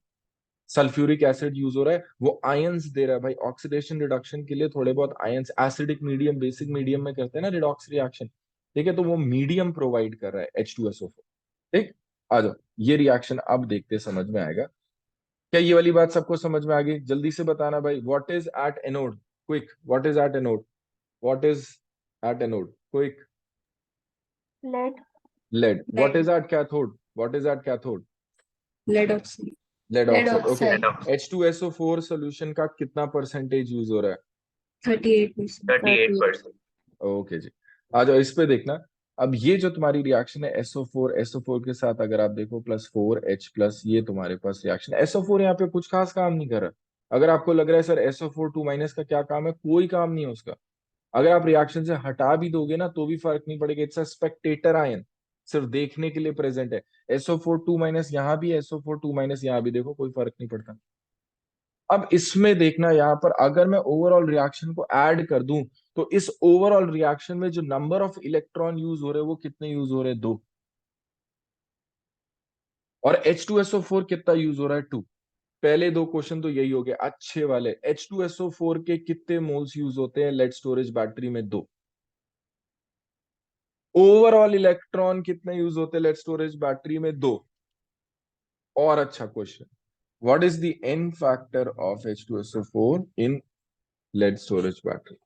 सल्फ्यूरिक एसिड यूज हो रहा है, वो आयंस दे रहा है भाई, ऑक्सीडेशन रिडक्शन के लिए थोड़े बहुत ions, acidic medium basic medium में करते हैं ना रिडॉक्स रिएक्शन, ठीक है, तो वो मीडियम प्रोवाइड कर रहा है H2SO4। ठीक, आ जाओ, ये रिएक्शन अब देखते समझ में आएगा। क्या ये वाली बात सबको समझ में आ गई? जल्दी से बताना भाई, what is at anode, quick, what is at anode, what is at anode, quick. Lead. Lead. What lead. Is at cathode, what is at cathode, lead oxide. Lead lead oxide. Okay, oxide. H2SO4 solution का कितना परसेंटेज यूज हो रहा है? 38%। 38%। ओके जी, आ जाओ इस पे देखना। अब ये जो तुम्हारी रिएक्शन है SO4 के साथ अगर आप देखो +4H+, ये तुम्हारे पास रिएक्शन, SO4 यहाँ पे कुछ खास काम नहीं कर रहा। अगर आपको लग रहा है सर SO4 2- का क्या काम है, कोई काम नहीं है उसका। अगर आप रिएक्शन से हटा भी दोगे ना तो भी फर्क नहीं पड़ेगा, इट्स अ स्पेक्टेटर आयन, सिर्फ देखने के लिए प्रेजेंट है। SO4 2- यहाँ भी, SO4 2- यहाँ भी, देखो कोई फर्क नहीं पड़ता। अब इसमें देखना, यहां पर अगर मैं ओवरऑल रिएक्शन को ऐड कर दूं, तो इस ओवरऑल रिएक्शन में जो नंबर ऑफ इलेक्ट्रॉन यूज हो रहे हैं वो कितने यूज हो रहे हैं, 2। और H2SO4 कितना यूज हो रहा है, 2। पहले दो क्वेश्चन तो यही हो गए अच्छे वाले। H2SO4 के कितने मोल्स यूज होते हैं लेड स्टोरेज बैटरी में, 2। ओवरऑल इलेक्ट्रॉन कितने यूज होते हैं लेड स्टोरेज बैटरी में, 2। और अच्छा question, what is the n factor of H2SO4 in lead storage battery?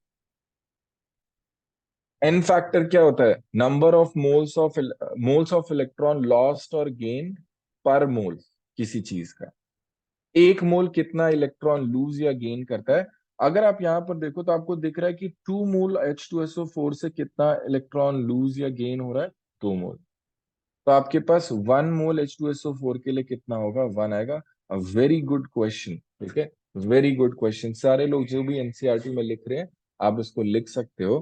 N factor क्या होता है, number of moles of electron lost और गेन पर मोल किसी चीज का। एक मोल कितना इलेक्ट्रॉन लूज या गेन करता है। अगर आप यहां पर देखो तो आपको दिख रहा है कि 2 मोल H2SO4 से कितना इलेक्ट्रॉन लूज या गेन हो रहा है, 2 मोल। तो आपके पास 1 मोल H2SO4 के लिए कितना होगा, 1 आएगा। वेरी गुड क्वेश्चन, ठीक है, वेरी गुड क्वेश्चन। सारे लोग जो भी एनसीईआरटी में लिख रहे हैं, आप इसको लिख सकते हो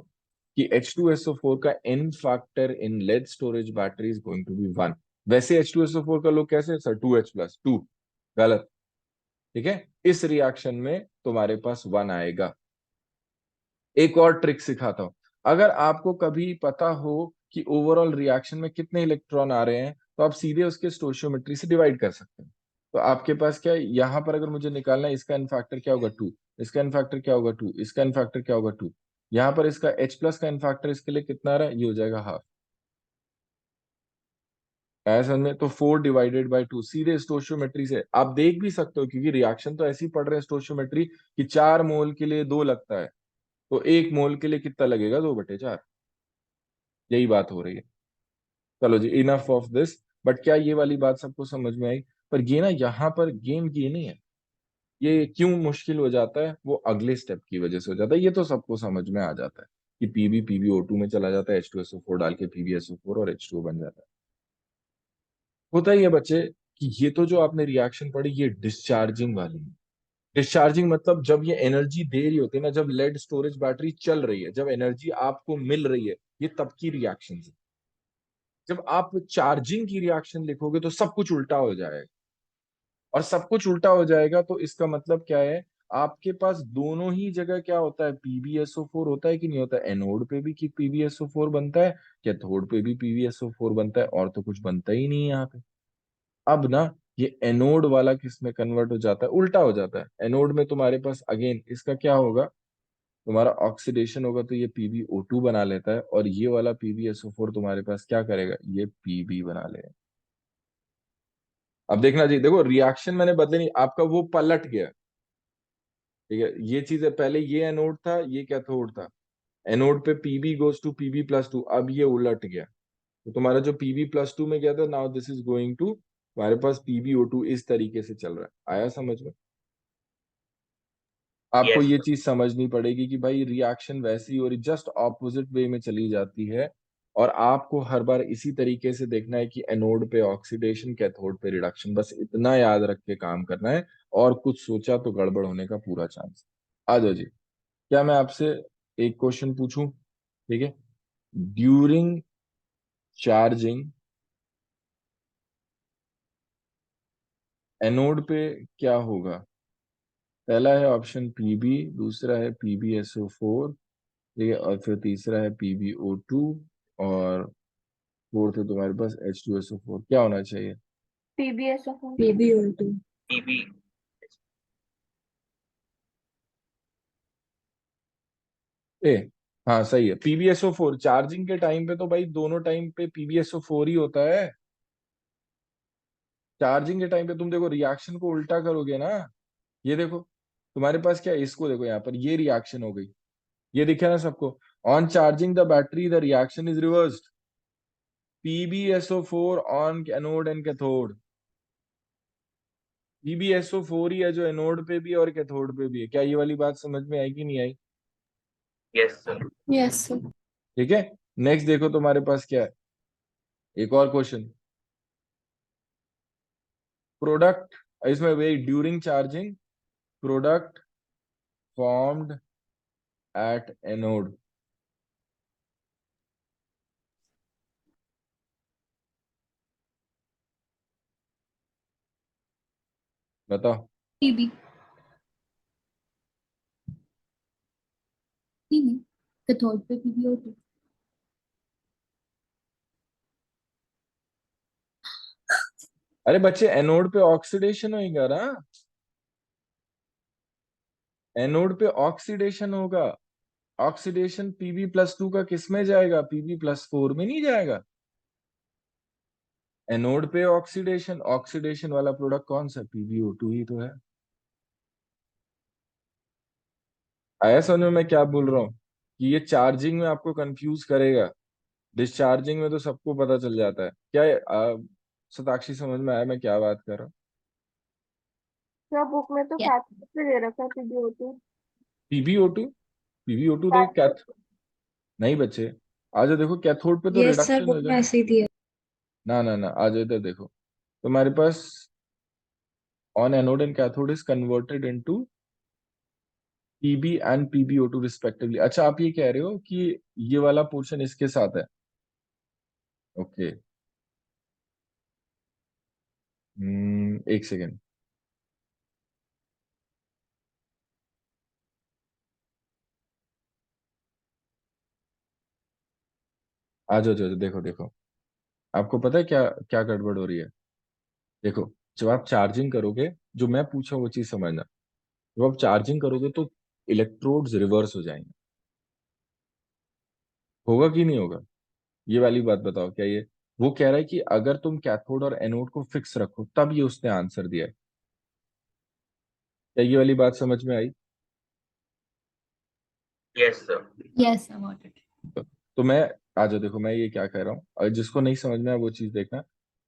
कि H2SO4 का n factor in lead storage battery is going to be 1। वैसे H2SO4 का लोग कैसे, सर 2H+2, गलत, ठीक है। इस रिएक्शन में तुम्हारे पास 1 आएगा। एक और ट्रिक सिखाता हूं, अगर आपको कभी पता हो कि ओवरऑल रिएक्शन में कितने इलेक्ट्रॉन आ रहे हैं, तो आप सीधे उसके स्टोशियोमेट्री से डिवाइड कर सकते हैं। तो आपके पास क्या है, यहां पर अगर मुझे निकालना है इसका एन फैक्टर क्या होगा, 2, इसका एन फैक्टर क्या होगा, 2, इसका एन फैक्टर क्या होगा, 2। यहां पर इसका H+ का एन फैक्टर इसके लिए कितना आ रहा है, ये हो जाएगा हाफ। ऐसा में तो 4/2 सीधे स्टोशियोमेट्री से आप देख भी सकते हो, क्योंकि रिएक्शन तो ऐसी पढ़ रहे हैं स्टोशियोमेट्री कि 4 मोल के लिए 2 लगता है, तो 1 मोल के लिए कितना लगेगा, 2/4। यही बात हो रही है। चलो जी, इनफ ऑफ दिस। बट क्या ये वाली बात सबको समझ में आई? पर ये ना, यहाँ पर गेम की नहीं है। ये क्यों मुश्किल हो जाता है, वो अगले स्टेप की वजह से हो जाता है। ये तो सबको समझ में आ जाता है कि पीबी PbO2 में चला जाता है, H2SO4 डाल के PbSO4 और H2O बन जाता है। होता ही है बच्चे कि ये तो जो आपने रिएक्शन पढ़ी ये डिस्चार्जिंग वाली है। डिस्चार्जिंग मतलब जब ये एनर्जी दे रही होती है ना, जब लेड स्टोरेज बैटरी चल रही है, जब एनर्जी आपको मिल रही है, ये तब की रिएक्शन है। जब आप चार्जिंग की रिएक्शन लिखोगे तो सब कुछ उल्टा हो जाएगा। और सब कुछ उल्टा हो जाएगा तो इसका मतलब क्या है, आपके पास दोनों ही जगह क्या होता है, PbSO4 होता है कि नहीं होता है? एनोड पे भी कि PbSO4 बनता है, कैथोड पे भी PbSO4 बनता है, और तो कुछ बनता ही नहीं है यहाँ पे। अब ना ये एनोड वाला किस में कन्वर्ट हो जाता है, उल्टा हो जाता है। एनोड में तुम्हारे पास अगेन इसका क्या होगा, तुम्हारा ऑक्सीडेशन होगा तो ये PbO2 बना लेता है, और ये वाला PbSO4 तुम्हारे पास क्या करेगा, ये Pb बना लेगा। अब देखना जी, देखो रिएक्शन मैंने बदले नहीं, आपका वो पलट गया। ठीक है, ये चीज है, पहले ये एनोड था, ये कैथोड था। एनोड पे Pb गोज टू Pb+2, अब ये उलट गया। तो तुम्हारा जो Pb+2 में गया था, now this is going to तुम्हारे पास PbO2, इस तरीके से चल रहा है। आया समझ में? आपको यस ये सर। चीज समझनी पड़ेगी कि भाई रिएक्शन वैसी और जस्ट ऑपोजिट वे में चली जाती है, और आपको हर बार इसी तरीके से देखना है कि एनोड पे ऑक्सीडेशन, कैथोड पे रिडक्शन, बस इतना याद रख के काम करना है। और कुछ सोचा तो गड़बड़ होने का पूरा चांस। आ जाओ जी, क्या मैं आपसे एक क्वेश्चन पूछूं? ठीक है, ड्यूरिंग चार्जिंग एनोड पे क्या होगा? पहला है ऑप्शन Pb, दूसरा है PbSO4, ठीक है, और फिर तीसरा है PbO2, और फोर्थ है तुम्हारे पास H2SO4। क्या होना चाहिए? PbSO4 PbO2 PB. ए, हाँ सही है, PbSO4। चार्जिंग के टाइम पे तो भाई दोनों टाइम पे PbSO4 ही होता है। चार्जिंग के टाइम पे तुम देखो रिएक्शन को उल्टा करोगे ना, ये देखो तुम्हारे पास क्या है, इसको देखो, यहाँ पर ये रिएक्शन हो गई, ये दिखे ना सबको? On charging the battery the reaction is reversed, PbSO4 on anode and cathode. PbSO4 ही है जो एनोड पे भी और कैथोड पे भी है। क्या ये वाली बात समझ में आई कि नहीं आई? Yes sir. Yes sir ठीक है, नेक्स्ट देखो तुम्हारे पास क्या है, एक और क्वेश्चन। प्रोडक्ट, इसमें वही during charging, product formed at anode, बताओ। पीबी। पीबी कैथोड पे PbO2। अरे बच्चे, एनोड पे ऑक्सीडेशन होगा ना, एनोड पे ऑक्सीडेशन होगा। ऑक्सीडेशन Pb+2 का किस में जाएगा, Pb+4 में नहीं जाएगा। एनोड पे ऑक्सीडेशन, ऑक्सीडेशन वाला प्रोडक्ट कौन सा, PbO2 ही तो है। आया समझ में मैं क्या बोल रहा हूँ, कि ये चार्जिंग में आपको कंफ्यूज करेगा, डिस्चार्जिंग में तो सबको पता चल जाता है। क्या शताक्षी समझ में आया मैं क्या बात कर रहा हूँ? क्या बुक में तो यस। कैथोड पे दे रखा है PbO2 PbO2, PbO2 देख कैथोड कैथ नहीं बच्चे, आज देखो कैथोड पे तो यस सर रिडक्शन बुक हो में जाए। ऐसे ही दिया ना ना ना, आज इधर देखो, तुम्हारे pass on anode and cathode is converted into Pb and PbO2 respectively. अच्छा, आप ये कह रहे हो कि ये वाला पोर्शन इसके साथ है? ओके, एक सेकेंड, आ जाओ जाओ, देखो देखो, आपको पता है क्या क्या गड़बड़ हो रही है? देखो, जब आप चार्जिंग करोगे, जो मैं पूछा वो चीज समझना, जब आप चार्जिंग करोगे तो इलेक्ट्रोड्स रिवर्स हो जाएंगे, होगा कि नहीं होगा? ये वाली बात बताओ, क्या ये, वो कह रहा है कि अगर तुम कैथोड और एनोड को फिक्स रखो, तब ये उसने आंसर दिया है। क्या ये वाली बात समझ में आई? Yes sir. Yes about it. तो मैं, आ जाओ देखो मैं ये क्या कह रहा हूँ, और जिसको नहीं समझ में आया वो चीज देखना।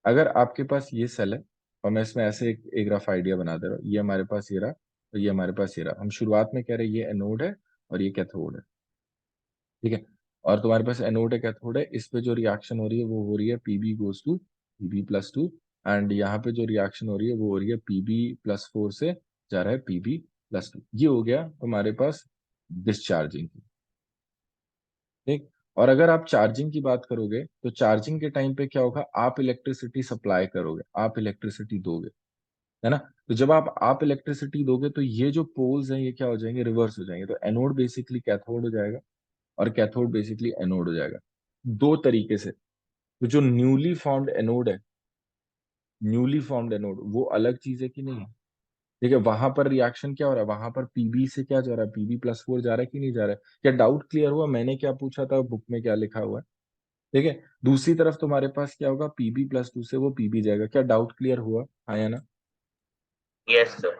अगर आपके पास ये सेल है, और मैं इसमें ऐसे एक रफ आइडिया बना दे रहा हूँ, ये हमारे पास ये रहा, और ये हमारे पास ये रहा। हम शुरुआत में कह रहे हैं ये एनोड है और ये कैथोड है, ठीक है। और तुम्हारे पास एनोड है, कैथोड है, इस पे जो रिएक्शन हो रही है वो हो रही है Pb goes to Pb+2, and यहाँ पे जो रिएक्शन हो रही है वो हो रही है Pb+4 से जा रहा है Pb+2। ये हो गया तुम्हारे पास डिस्चार्जिंग, ठीक। और अगर आप चार्जिंग की बात करोगे तो चार्जिंग के टाइम पे क्या होगा, आप इलेक्ट्रिसिटी सप्लाई करोगे, आप इलेक्ट्रिसिटी दोगे। है ना। तो जब आप इलेक्ट्रिसिटी दोगे तो ये जो पोल्स हैं ये क्या हो जाएंगे, रिवर्स हो जाएंगे। तो एनोड बेसिकली कैथोड हो जाएगा और कैथोड बेसिकली एनोड हो जाएगा, दो तरीके से। तो जो न्यूली फॉर्म्ड एनोड है, न्यूली फॉर्म्ड एनोड वो अलग चीज है कि नहीं है। ठीक है, वहां पर रिएक्शन क्या हो रहा है, वहां पर पीबी से क्या जा रहा है, Pb+4 जा रहा है कि नहीं जा रहा है। क्या डाउट क्लियर हुआ, मैंने क्या पूछा था, बुक में क्या लिखा हुआ है। ठीक है, दूसरी तरफ तुम्हारे पास क्या होगा, Pb+2 से वो पीबी जाएगा। क्या डाउट क्लियर हुआ, हाँ या ना। Yes sir.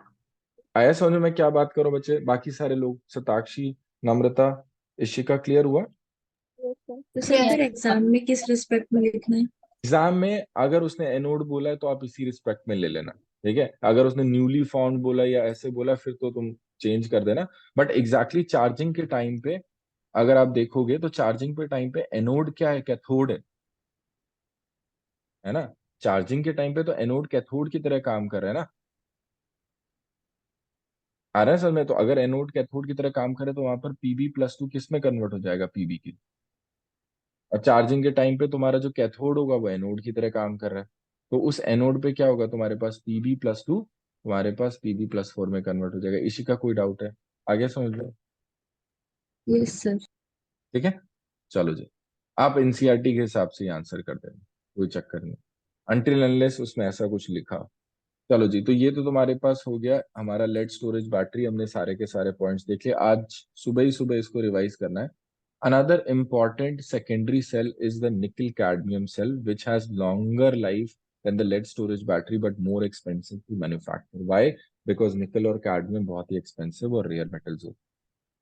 आया समझ में क्या बात करो बच्चे, बाकी सारे लोग, सताक्षी, नम्रता, इशिका, क्लियर हुआ। Yes sir. तो सर Clear फिर एग्जाम में किस रिस्पेक्ट में लिखना है? एग्जाम में अगर उसने एनोड बोला है तो आप इसी रिस्पेक्ट में ले लेना। ठीक है, अगर उसने न्यूली फाउंड बोला या ऐसे बोला फिर तो तुम चेंज कर देना। बट एग्जैक्टली चार्जिंग के टाइम पे अगर आप देखोगे तो चार्जिंग पे टाइम पे एनोड क्या है, कैथोड है ना। चार्जिंग के टाइम पे तो एनोड कैथोड की तरह काम कर रहा है ना। आ रहा है सर में, तो अगर एनोड कैथोड की तरह काम करे तो वहां पर Pb+2 किस में कन्वर्ट हो जाएगा, पीबी की। और चार्जिंग के टाइम पे तुम्हारा जो कैथोड होगा वो एनोड की तरह काम कर रहा है। तो उस एनोड पे क्या होगा, तुम्हारे पास Pb+2 तुम्हारे पास Pb+4 में कन्वर्ट हो जाएगा। इसी का कोई डाउट है, आगे समझ लो। Yes sir. ठीक है, चलो जी, आप एनसीईआरटी के हिसाब से आंसर कर देना, कोई चक्कर नहीं, अनटिल अनलेस उसमें ऐसा कुछ लिखा हो। चलो जी, तो ये तो तुम्हारे पास हो गया हमारा लेड स्टोरेज बैटरी, हमने सारे के सारे पॉइंट्स देखे। आज सुबह ही सुबह इसको रिवाइज करना है। Another important secondary cell is the nickel cadmium cell, which has longer life than the lead storage battery but more expensive to manufacture. Why? Because nickel और cadmium बहुत ही expensive और rare metals होते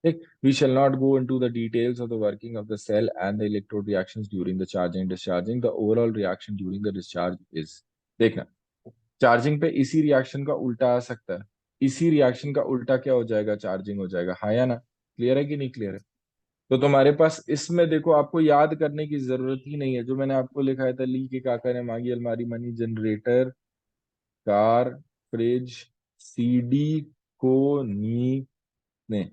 हैं। ठीक, we shall not go into the details of the working of the cell and the electrode reactions during the charging and discharging. The overall reaction during the discharge is, देखना, चार्जिंग पे इसी रिएक्शन का उल्टा आ सकता है। इसी रिएक्शन का उल्टा क्या हो जाएगा, चार्जिंग हो जाएगा, हाँ या ना। क्लियर है कि नहीं क्लियर है। तो तुम्हारे पास इसमें देखो, आपको याद करने की जरूरत ही नहीं है, जो मैंने आपको लिखाया था, ली के काका ने मांगी अलमारी money, generator, car, fridge, CD को नी ने।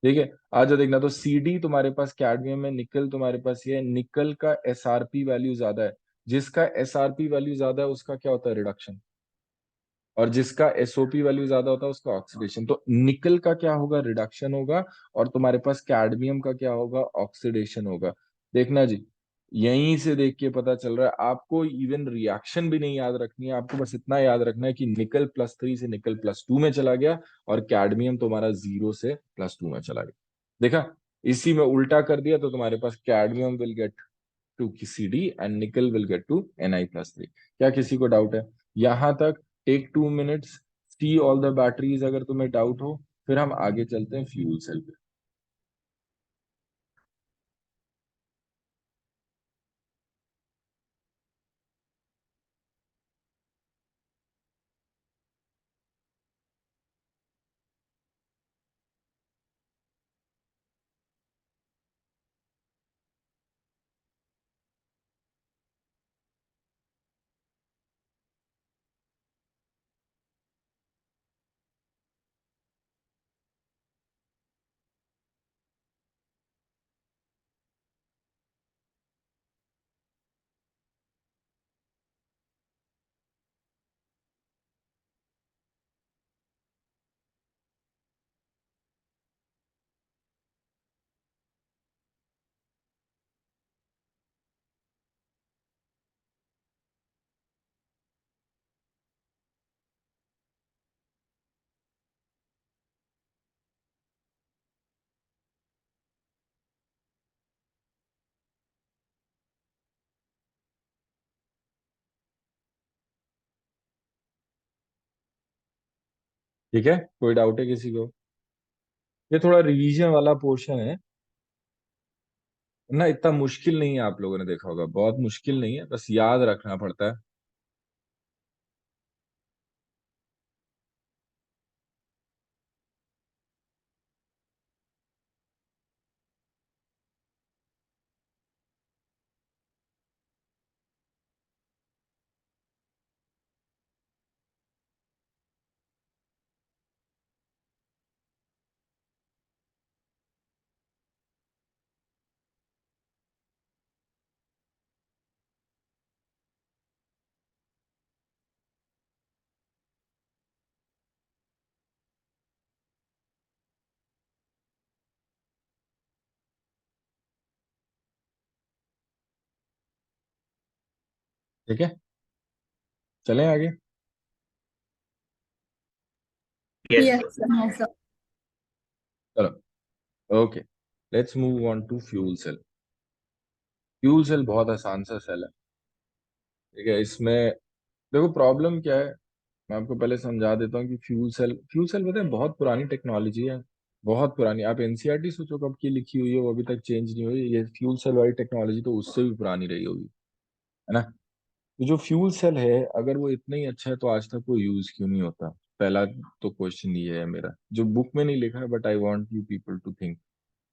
ठीक है, आ जाओ देखना। तो सीडी तुम्हारे पास कैडमियम में, निकल तुम्हारे पास ये है, निकल का एसआरपी वैल्यू ज्यादा है। जिसका एसआरपी वैल्यू ज्यादा है उसका क्या होता है, रिडक्शन। और जिसका एसओपी वैल्यू ज्यादा होता है उसका ऑक्सीडेशन। तो निकल का क्या होगा, रिडक्शन होगा, और तुम्हारे पास कैडमियम का क्या होगा, ऑक्सीडेशन होगा। देखना जी, यहीं से देख के पता चल रहा है आपको, इवन रिएक्शन भी नहीं याद रखनी है, आपको बस इतना याद रखना है कि निकल +3 से निकल +2 में चला गया और कैडमियम तुम्हारा 0 से +2 में चला गया। देखा, इसी में उल्टा कर दिया तो तुम्हारे पास cadmium will get to CD and nickel will get to Ni+3। क्या किसी को डाउट है यहां तक। Take 2 minutes, see all the batteries अगर तुम्हें डाउट हो, फिर हम आगे चलते हैं फ्यूल सेल पे। ठीक है, कोई डाउट है किसी को। ये थोड़ा रिवीजन वाला पोर्शन है ना, इतना मुश्किल नहीं है, आप लोगों ने देखा होगा बहुत मुश्किल नहीं है, बस याद रखना पड़ता है। ठीक है, चलें आगे। Yes yes sir. चलो okay, let's move on to fuel cell. Fuel cell बहुत आसान सा सेल है। ठीक है, इसमें देखो प्रॉब्लम क्या है, मैं आपको पहले समझा देता हूँ कि फ्यूल सेल पता है बहुत पुरानी टेक्नोलॉजी है, बहुत पुरानी। आप एनसीईआरटी सोचो कब की लिखी हुई है, वो अभी तक चेंज नहीं हुई। ये फ्यूल सेल वाली टेक्नोलॉजी तो उससे भी पुरानी रही होगी, है ना। तो जो फ्यूल सेल है, अगर वो इतना ही अच्छा है तो आज तक वो यूज क्यों नहीं होता? पहला तो क्वेश्चन ये है मेरा, जो बुक में नहीं लिखा है, but I want you people to think.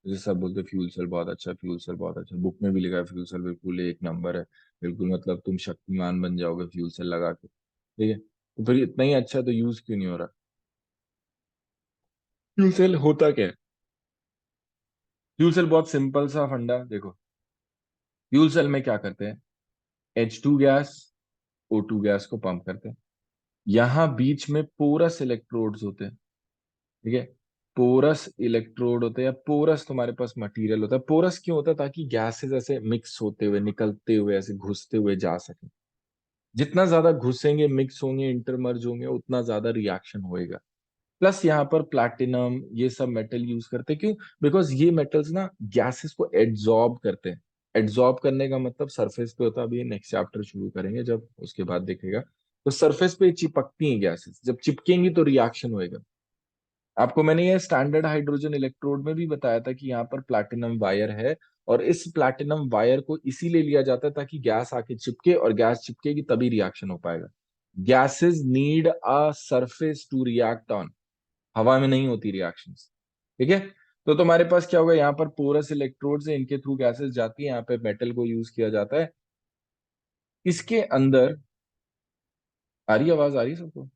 जैसे सब बोलते फ्यूल सेल बहुत अच्छा, फ्यूल सेल बहुत अच्छा, बुक में भी लिखा है फ्यूल सेल बिल्कुल एक नंबर है, बिल्कुल मतलब तुम शक्तिमान बन जाओगे फ्यूल सेल लगा के। ठीक है, तो फिर इतना ही अच्छा तो यूज क्यों नहीं हो रहा? फ्यूल सेल होता क्या है? फ्यूल सेल बहुत सिंपल सा फंडा देखो। फ्यूल सेल में क्या करते हैं, H2 गैस O2 गैस को पंप करते हैं। यहाँ बीच में पोरस इलेक्ट्रोड्स होते हैं। ठीक है, पोरस इलेक्ट्रोड होते हैं, या पोरस तुम्हारे पास मटेरियल होता है। पोरस क्यों होता है? ताकि गैसेस ऐसे मिक्स होते हुए, निकलते हुए, ऐसे घुसते हुए जा सके। जितना ज्यादा घुसेंगे, मिक्स होंगे, इंटरमर्ज होंगे, उतना ज्यादा रिएक्शन होएगा। प्लस यहाँ पर प्लैटिनम ये सब मेटल यूज करते हैं। क्यों? बिकॉज ये मेटल्स ना गैसेस को एड्सॉर्ब करते हैं। एड्सॉर्ब करने का मतलब सरफेस पे होता है, अभी नेक्स्ट चैप्टर शुरू करेंगे जब, उसके बाद देखेगा। तो सरफेस पे चिपकती हैं गैसेस, जब चिपकेंगी तो रिएक्शन होएगा। आपको मैंने ये स्टैंडर्ड हाइड्रोजन इलेक्ट्रोड में भी बताया था कि यहाँ पर प्लैटिनम वायर है, और इस प्लैटिनम वायर को इसीलिए लिया जाता है ताकि गैस आके चिपके, और गैस चिपकेगी तभी रिएक्शन हो पाएगा। Gases need a surface to react on, हवा में नहीं होती रिएक्शंस। ठीक है, तो तुम्हारे पास क्या होगा, यहाँ पर पोरस इलेक्ट्रोड्स है, इनके थ्रू गैसेस जाती है, यहाँ पे मेटल को यूज किया जाता है। इसके अंदर आ रही आवाज, आ रही है सबको?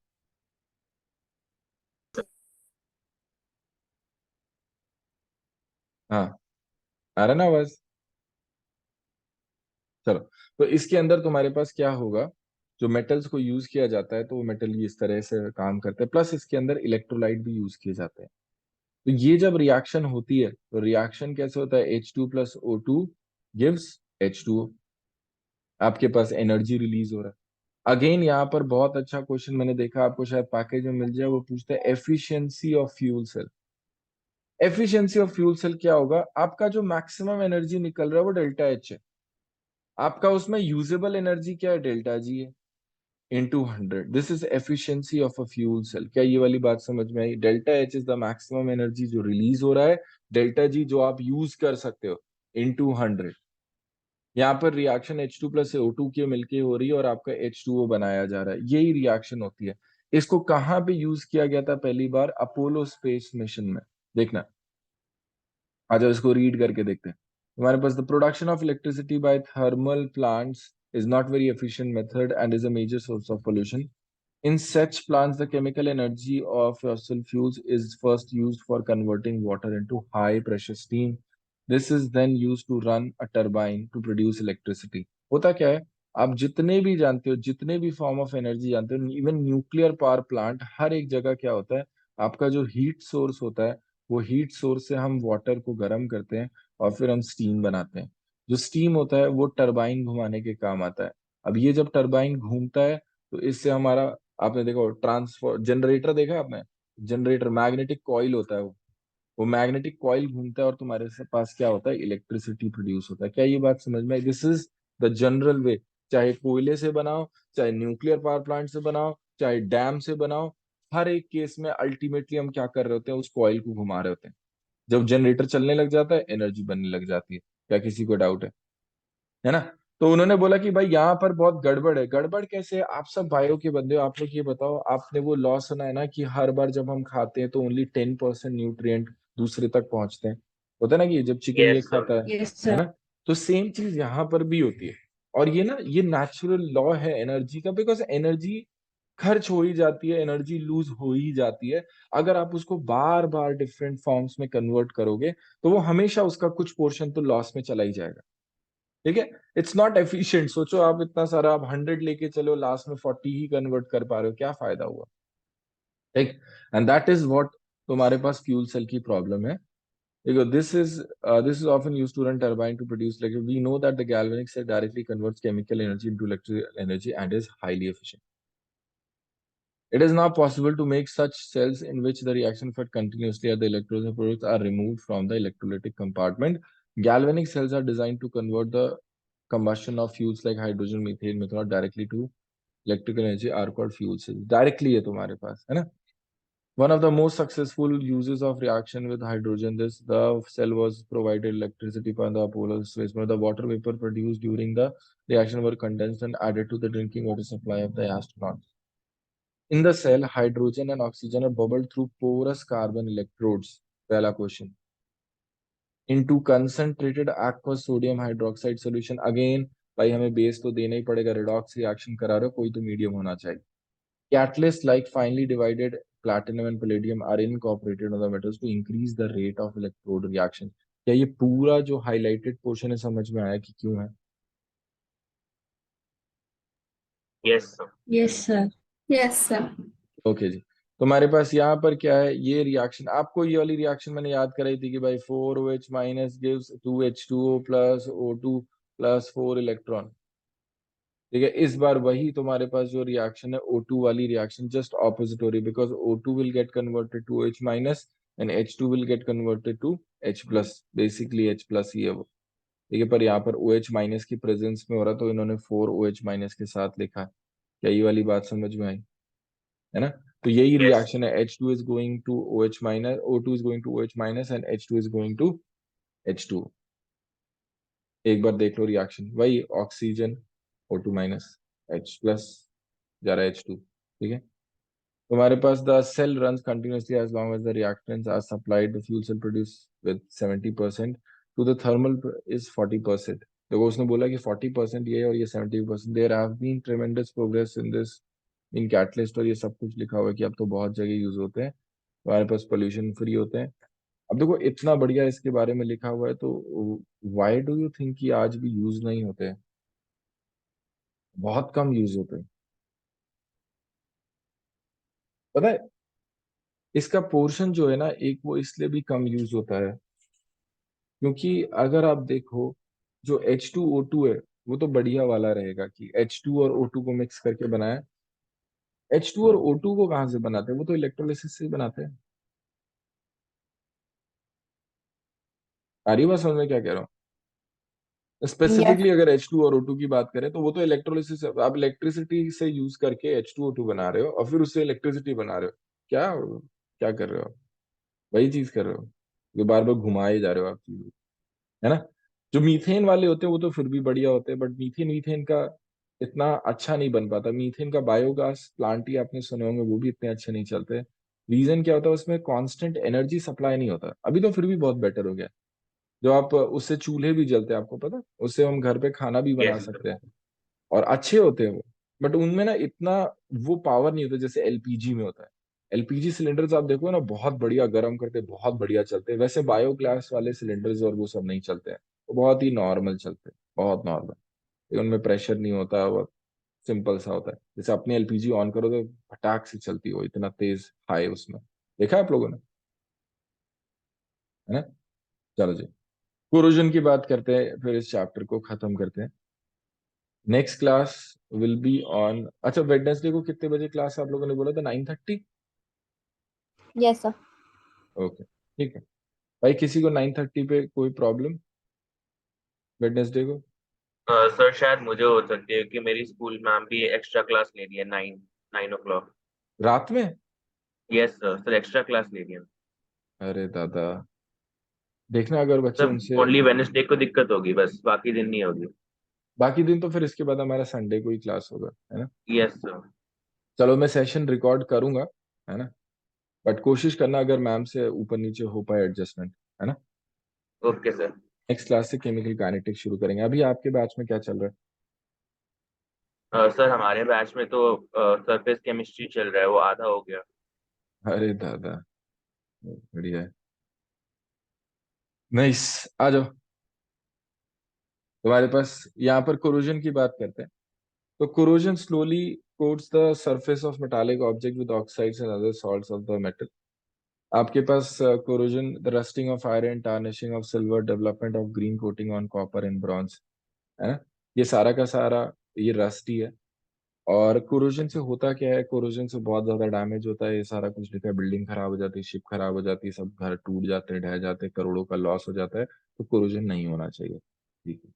हाँ, आ रहा है ना आवाज? चलो, तो इसके अंदर तुम्हारे पास क्या होगा, जो मेटल्स को यूज किया जाता है तो वो मेटल इस तरह से काम करते हैं। प्लस इसके अंदर इलेक्ट्रोलाइट भी यूज किए जाते हैं। तो ये जब रिएक्शन होती है तो रिएक्शन कैसे होता है, H2 + O2 गिव्स H2O। आपके पास एनर्जी रिलीज हो रहा है। अगेन यहाँ पर बहुत अच्छा क्वेश्चन मैंने देखा, आपको शायद पैकेज में मिल जाए, वो पूछता है efficiency of fuel cell. Efficiency of fuel cell क्या होगा, आपका जो मैक्सिमम एनर्जी निकल रहा है वो डेल्टा एच है, आपका उसमें यूजेबल एनर्जी क्या है, डेल्टा जी है, into 100। This is efficiency of a fuel cell. क्या ये वाली बात समझ में आई? Delta H is the maximum energy जो रिलीज हो रहा है, डेल्टा जी जो आप यूज कर सकते हो, into 100। यहाँ पर रिएक्शन H2 + O2 के मिलके हो रही है और आपका H2O बनाया जा रहा है, यही रिएक्शन होती है। इसको कहाँ पे यूज किया गया था पहली बार? अपोलो स्पेस मिशन में। देखना, आ जाओ इसको रीड करके देखते हैं। हमारे पास the production of electricity by thermal plants is not very efficient method and is a major source of pollution. In such plants, the chemical energy of fossil fuels is first used for converting water into high pressure steam. This is then used to run a turbine to produce electricity. होता क्या है, आप जितने भी जानते हो, जितने भी फॉर्म ऑफ एनर्जी जानते हो, इवन न्यूक्लियर पावर प्लांट, हर एक जगह क्या होता है, आपका जो हीट सोर्स होता है, वो हीट सोर्स से हम वाटर को गर्म करते हैं और फिर हम स्टीम बनाते हैं। जो स्टीम होता है वो टरबाइन घुमाने के काम आता है। अब ये जब टरबाइन घूमता है तो इससे हमारा, आपने देखो ट्रांसफर जनरेटर देखा है आपने? जनरेटर मैग्नेटिक कॉइल होता है, वो मैग्नेटिक कॉइल घूमता है और तुम्हारे से पास क्या होता है, इलेक्ट्रिसिटी प्रोड्यूस होता है। क्या ये बात समझ में आई? This is the general way. चाहे कोयले से बनाओ, चाहे न्यूक्लियर पावर प्लांट से बनाओ, चाहे डैम से बनाओ, हर एक केस में अल्टीमेटली हम क्या कर रहे होते हैं, उस कॉइल को घुमा रहे होते हैं। जब जनरेटर चलने लग जाता है, एनर्जी बनने लग जाती है। क्या किसी को डाउट है ना? तो उन्होंने बोला कि भाई यहाँ पर बहुत गड़बड़ है। गड़बड़ कैसे है? आप सब भाइयों के बंदे हो, आप लोग ये बताओ, आपने वो लॉ सुना है ना कि हर बार जब हम खाते हैं तो ओनली 10% न्यूट्रिएंट दूसरे तक पहुंचते हैं। होता है ना कि जब चिकन ये यस सर। खाता यस है सर। ना? तो सेम चीज यहाँ पर भी होती है। और ये ना, ये नेचुरल लॉ है एनर्जी का, बिकॉज एनर्जी खर्च हो ही जाती है, एनर्जी लूज हो ही जाती है। अगर आप उसको बार बार डिफरेंट फॉर्म्स में कन्वर्ट करोगे तो वो हमेशा उसका कुछ पोर्शन तो लॉस में चला ही जाएगा। ठीक है, इट्स नॉट एफिशिएंट। सोचो आप इतना सारा, आप 100 लेके चलो, लास्ट में 40 ही कन्वर्ट कर पा रहे हो, क्या फायदा हुआ? ठीक, एंड दैट इज व्हाट तुम्हारे पास फ्यूल सेल की प्रॉब्लम है। देखो, this is often used to run turbine to produce electricity. We know that the galvanic cell directly converts chemical energy into electrical energy and is highly efficient. It is now possible to make such cells in which the reaction fed continuously as the electrons and products are removed from the electrolytic compartment. Galvanic cells are designed to convert the combustion of fuels like hydrogen, methane, methanol directly to electrical energy are called fuel cells. Directly है तुम्हारे पास, है ना? One of the most successful uses of reaction with hydrogen, the cell was provided electricity from the Apollo space, but the water vapor produced during the reaction were condensed and added to the drinking water supply of the astronauts. In the cell, hydrogen and oxygen are bubbled through porous carbon electrodes. पहला question. Into concentrated aqueous sodium hydroxide solution. Again, भाई हमें बेस तो देना ही पड़ेगा, redox reaction करा रहे हो, कोई तो मीडियम होना चाहिए. Catalysts like finely divided platinum and palladium are incorporated on the metals to increase the rate of electrode reaction. क्या ये पूरा जो highlighted portion है समझ में आया कि क्यों है? Yes, sir. Yes, sir. Yes, sir. Okay जी. तुम्हारे पास यहाँ पर क्या है, ये रिएक्शन, आपको ये वाली रिएक्शन मैंने याद कराई थी कि भाई 4OH minus gives 2H2O plus O2 plus 4 electron. ठीक है, इस बार वही तुम्हारे पास जो रिएक्शन है O2 वाली रिएक्शन जस्ट ऑपोजिट हो रही है, because O2 will get converted to H minus and H2 will get converted to H plus. Basically H plus ही है वो. ठीक है, पर यहाँ पर OH माइनस की प्रेजेंस में हो रहा, तो इन्होंने 4OH माइनस के साथ लिखा. क्या ये वाली बात समझ में आई, है ना? तो यही Yes. रिएक्शन है. H2 is going to OH minus, O2 is going to OH minus and H2 is going to H2. एक बार देख लो रिएक्शन, वही oxygen O2 minus H plus जा रहा है H2. ठीक है, तुम्हारे पास the cell runs continuously as long as the reactants are supplied. The fuel cell produce with 70% to the thermal is 40%. देखो, उसने बोला कि 40% ये और ये 70%. There have been tremendous progress in this in catalyst, और ये सब कुछ लिखा हुआ है कि अब तो बहुत जगह यूज होते हैं. हमारे पास पोल्यूशन फ्री होते हैं. अब देखो, इतना बढ़िया इसके बारे में लिखा हुआ है, तो व्हाई डू यू थिंक कि आज भी यूज नहीं होते हैं? बहुत कम यूज होते हैं. पता है, इसका पोर्शन जो है ना, एक वो इसलिए भी कम यूज होता है क्योंकि अगर आप देखो, जो H2O2 है वो तो बढ़िया वाला रहेगा कि H2 और O2 को मिक्स करके बनाया. H2 और O2 को कहाँ से बनाते हैं? वो तो इलेक्ट्रोलिसिस से ही बनाते हैं. आ रही बात समझ में क्या कह रहा हूँ? स्पेसिफिकली अगर H2 और O2 की बात करें तो वो तो इलेक्ट्रोलिसिस, आप इलेक्ट्रिसिटी से यूज करके H2O2 बना रहे हो और फिर उससे इलेक्ट्रिसिटी बना रहे हो. क्या क्या कर रहे हो? वही चीज कर रहे हो, ये बार बार घुमाए जा रहे हो आप चीज, है ना? जो मीथेन वाले होते हैं वो तो फिर भी बढ़िया होते हैं, बट मीथेन मीथेन का इतना अच्छा नहीं बन पाता. मीथेन का बायोगैस प्लांट ही आपने सुने होंगे, वो भी इतने अच्छे नहीं चलते. रीजन क्या होता है, उसमें कांस्टेंट एनर्जी सप्लाई नहीं होता. अभी तो फिर भी बहुत बेटर हो गया, जो आप उससे चूल्हे भी जलते हैं, आपको पता, उससे हम घर पे खाना भी बना Yes, sir. सकते हैं और अच्छे होते हैं वो. बट उनमें ना इतना वो पावर नहीं होता जैसे एलपीजी में होता है. एलपीजी सिलेंडर्स आप देखो ना, बहुत बढ़िया गर्म करते हैं, बहुत बढ़िया चलते हैं. वैसे बायोगैस वाले सिलेंडर्स और वो सब नहीं चलते हैं, वो बहुत ही नॉर्मल चलते हैं, बहुत नॉर्मल. उनमें प्रेशर नहीं होता, वो सिंपल सा होता है. जैसे अपनी एलपीजी ऑन करो तो फटाक से चलती हो, इतना तेज हाई उसमें. देखा है आप लोगों ने, है ना? चलो जी, कोरोजन की बात करते हैं, फिर इस चैप्टर को खत्म करते हैं. Next class will be on, अच्छा वेडनेसडे को कितने बजे क्लास आप लोगों ने बोला था? 9:30. Yes sir. ओके, ठीक है भाई. किसी को 9:30 पे कोई प्रॉब्लम वेडनेसडे को? सर शायद मुझे हो सकती है कि मेरी स्कूल मैम भी एक्स्ट्रा क्लास ले रही है 9 o'clock. रात में? Yes sir, sir extra class ले रही है. अरे दादा, देखना अगर बच्चे सर उनसे. ओनली वेडनेसडे को दिक्कत होगी, बस बाकी दिन नहीं होगी. बाकी दिन तो फिर इसके बाद हमारा संडे को ही क्लास होगा, है ना? Yes sir. चलो, मैं सेशन रिकॉर्ड करूंगा, है ना? बट कोशिश करना अगर मैम से ऊपर नीचे हो पाए एडजस्टमेंट, है ना? Okay sir. नेक्स्ट क्लास से केमिकल काइनेटिक्स शुरू करेंगे. अभी आपके बैच में क्या चल रहा सर हमारे बैच में तो सरफेस केमिस्ट्री चल रहा है, वो आधा हो गया. है? अरे दादा, बढ़िया है. नाइस, आ जाओ. तुम्हारे पास यहाँ पर कोरोजन की बात करते हैं. तो corrosion slowly coats the surface of metallic object with oxides and other salts of the metal. आपके पास corrosion, the rusting of iron, tarnishing of silver, development of green coating on copper and bronze, है ना? ये सारा का सारा ये रस्ट ही है। और कोरोजन से होता क्या है, कोरोजन से बहुत ज्यादा डैमेज होता है, ये सारा कुछ लिखा है, बिल्डिंग खराब हो जाती है, शिप खराब हो जाती है, सब घर टूट जाते हैं, ढह जाते हैं, करोड़ों का लॉस हो जाता है। तो कोरोजन नहीं होना चाहिए। ठीक है,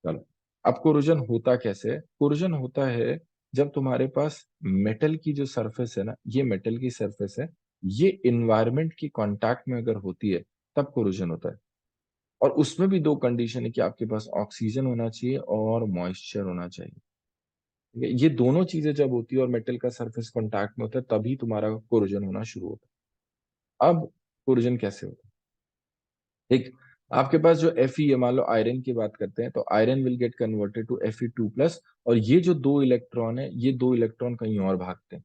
चलो। अब कोरोजन होता कैसे है? कोरोजन होता है जब तुम्हारे पास मेटल की जो सरफेस है ना, ये मेटल की सरफेस है, ये इन्वायरमेंट की कांटेक्ट में अगर होती है तब कोरोजन होता है। और उसमें भी दो कंडीशन है कि आपके पास ऑक्सीजन होना चाहिए और मॉइस्चर होना चाहिए। ठीक है? ये दोनों चीजें जब होती है और मेटल का सरफेस कांटेक्ट में होता है तभी तुम्हारा कोरोजन होना शुरू होता है। अब कोरोजन कैसे होता है? एक, आपके पास जो Fe है, मान लो आयरन की बात करते हैं, तो iron will get converted to Fe2+, और ये जो दो इलेक्ट्रॉन है, ये दो इलेक्ट्रॉन कहीं और भागते हैं।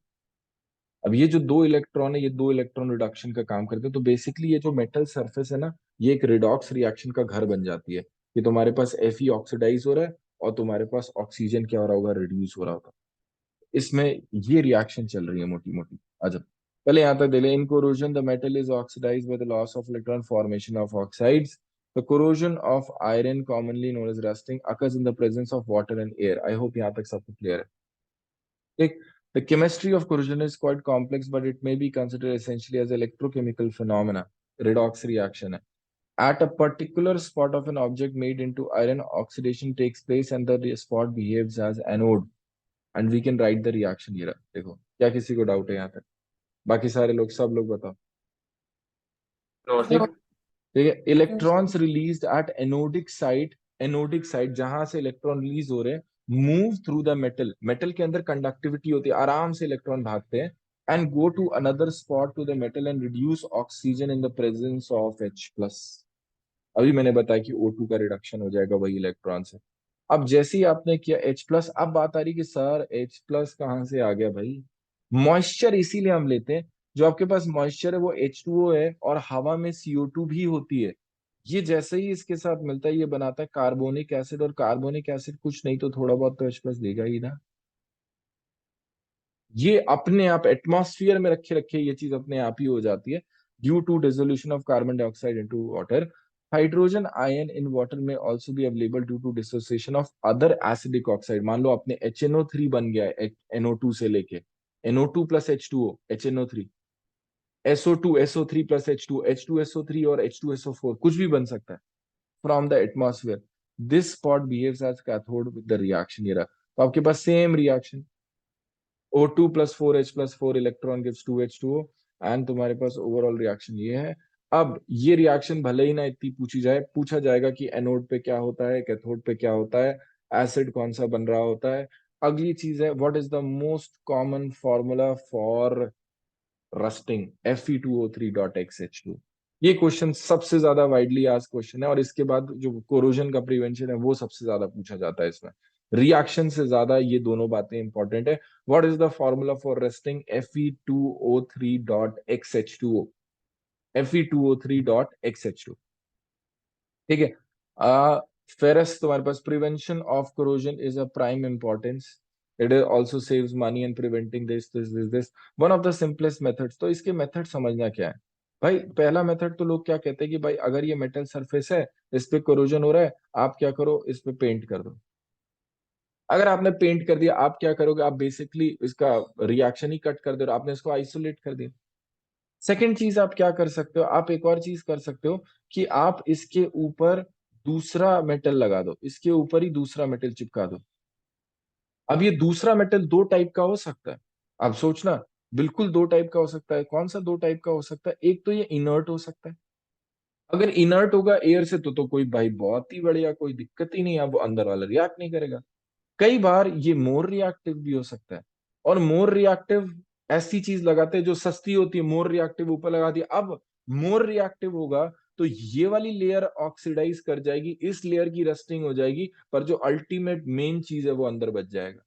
अब ये जो दो इलेक्ट्रॉन है, ये दो इलेक्ट्रॉन रिडक्शन का काम करते हैं। तो बेसिकली ये जो मेटल सरफेस है ना, ये एक रिडॉक्स रिएक्शन का घर बन जाती है कि तुम्हारे पास Fe ऑक्सीडाइज हो रहा है और तुम्हारे पास ऑक्सीजन क्या हो रहा होगा, रिड्यूस हो रहा होगा। इसमें ये रिएक्शन चल रही है मोटी मोटी। अच्छा, पहले यहां तक दे ले। In corrosion the metal is oxidised by the loss of electron formation of oxides. The corrosion of iron commonly known as rusting occurs in the presence of water and air. I hope यहां तक सबको क्लियर है। ठीक। The chemistry of corrosion is quite complex, but it may be considered essentially as electrochemical phenomena. Redox reaction है। At a particular spot of an object made into iron, oxidation takes place and the spot behaves as anode. And we can write the reaction here. देखो, क्या किसी को डाउट है यहाँ तक? बाकी सारे लोग, सब लोग बताओ। नो ठीक। सर। ठीक है, electrons released at anodic site, anodic site जहां से इलेक्ट्रॉन रिलीज हो रहे हैं, move through the metal, metal के अंदर कंडक्टिविटी होती है, आराम से इलेक्ट्रॉन भागते हैं, and go to another spot to the metal and reduce oxygen in the presence of H+। अभी मैंने बताया कि O2 का रिडक्शन हो जाएगा वही इलेक्ट्रॉन से। अब जैसे ही आपने किया H+, अब बात आ रही कि सर H+ कहाँ से आ गया भाई? मॉइस्चर इसीलिए हम लेते हैं, जो आपके पास मॉइस्चर है वो H2O है और हवा में CO2 भी होती है। ये जैसे ही इसके साथ मिलता है ये बनाता है कार्बोनिक एसिड, और कार्बोनिक एसिड कुछ नहीं तो थोड़ा बहुत तो H+ देगा ही ना। ये अपने आप एटमॉस्फेयर में रखे रखे ये चीज अपने आप ही हो जाती है due to dissolution of carbon dioxide into water. Hydrogen ion in water में also be available due to dissociation of other acidic oxide. मान लो अपने HNO3 बन गया है NO2 से लेके, NO2 plus H2O, HNO3, SO2, SO3 plus H2, H2SO3 और H2SO4, कुछ भी बन सकता है from the atmosphere. This spot behaves as cathode with the reaction. ये रहा, तो आपके पास same reaction, O2 plus 4H plus 4 electron gives 2H2O, and तुम्हारे पास ओवरऑल रिएक्शन ये है। अब ये रिएक्शन भले ही ना इतनी पूछी जाए, पूछा जाएगा कि एनोड पे क्या होता है, कैथोड पे क्या होता है, एसिड कौन सा बन रहा होता है। अगली चीज है, what is the most common formula for rusting? Fe2O3.xH2। ये क्वेश्चन सबसे ज्यादा वाइडली आस्क्ड क्वेश्चन है, और इसके बाद जो कोरोजन का प्रिवेंशन है वो सबसे ज्यादा पूछा जाता है इसमें। रिएक्शन से ज्यादा ये दोनों बातें इंपॉर्टेंट है। What is the formula for rusting Fe2O3.xH2O? Fe2O3.xH2। ठीक है। फेरस तुम्हारे पास, prevention of corrosion is a prime importance. It also saves money and preventing this one of the simplest methods. तो इसके मेथड समझना क्या है भाई? पहला मेथड तो लोग क्या कहते हैं कि भाई अगर ये मेटल सरफेस है, इस पे कोरोजन हो रहा है, आप क्या करो, इस पे पेंट कर दो। अगर आपने पेंट कर दिया, आप क्या करोगे? आप बेसिकली इसका रिएक्शन ही कट कर दो, आपने इसको आइसोलेट कर दिया। सेकेंड चीज आप क्या कर सकते हो, आप एक और चीज कर सकते हो कि आप इसके ऊपर दूसरा मेटल लगा दो, इसके ऊपर ही दूसरा मेटल चिपका दो। अब ये दूसरा मेटल दो टाइप का हो सकता है। अब सोचना, बिल्कुल दो टाइप का हो सकता है। कौन सा दो टाइप का हो सकता है? एक तो ये इनर्ट हो सकता है। अगर इनर्ट होगा एयर से तो कोई भाई बहुत ही बढ़िया, कोई दिक्कत ही नहीं है, वो अंदर वाला रिएक्ट नहीं करेगा। कई बार ये मोर रिएक्टिव भी हो सकता है, और मोर रिएक्टिव ऐसी चीज लगाते हैं जो सस्ती होती है, मोर रिएक्टिव ऊपर लगा दिया। अब मोर रिएक्टिव होगा तो ये वाली लेयर ऑक्सीडाइज कर जाएगी, इस लेयर की रस्टिंग हो जाएगी, पर जो अल्टीमेट मेन चीज है वो अंदर बच जाएगा।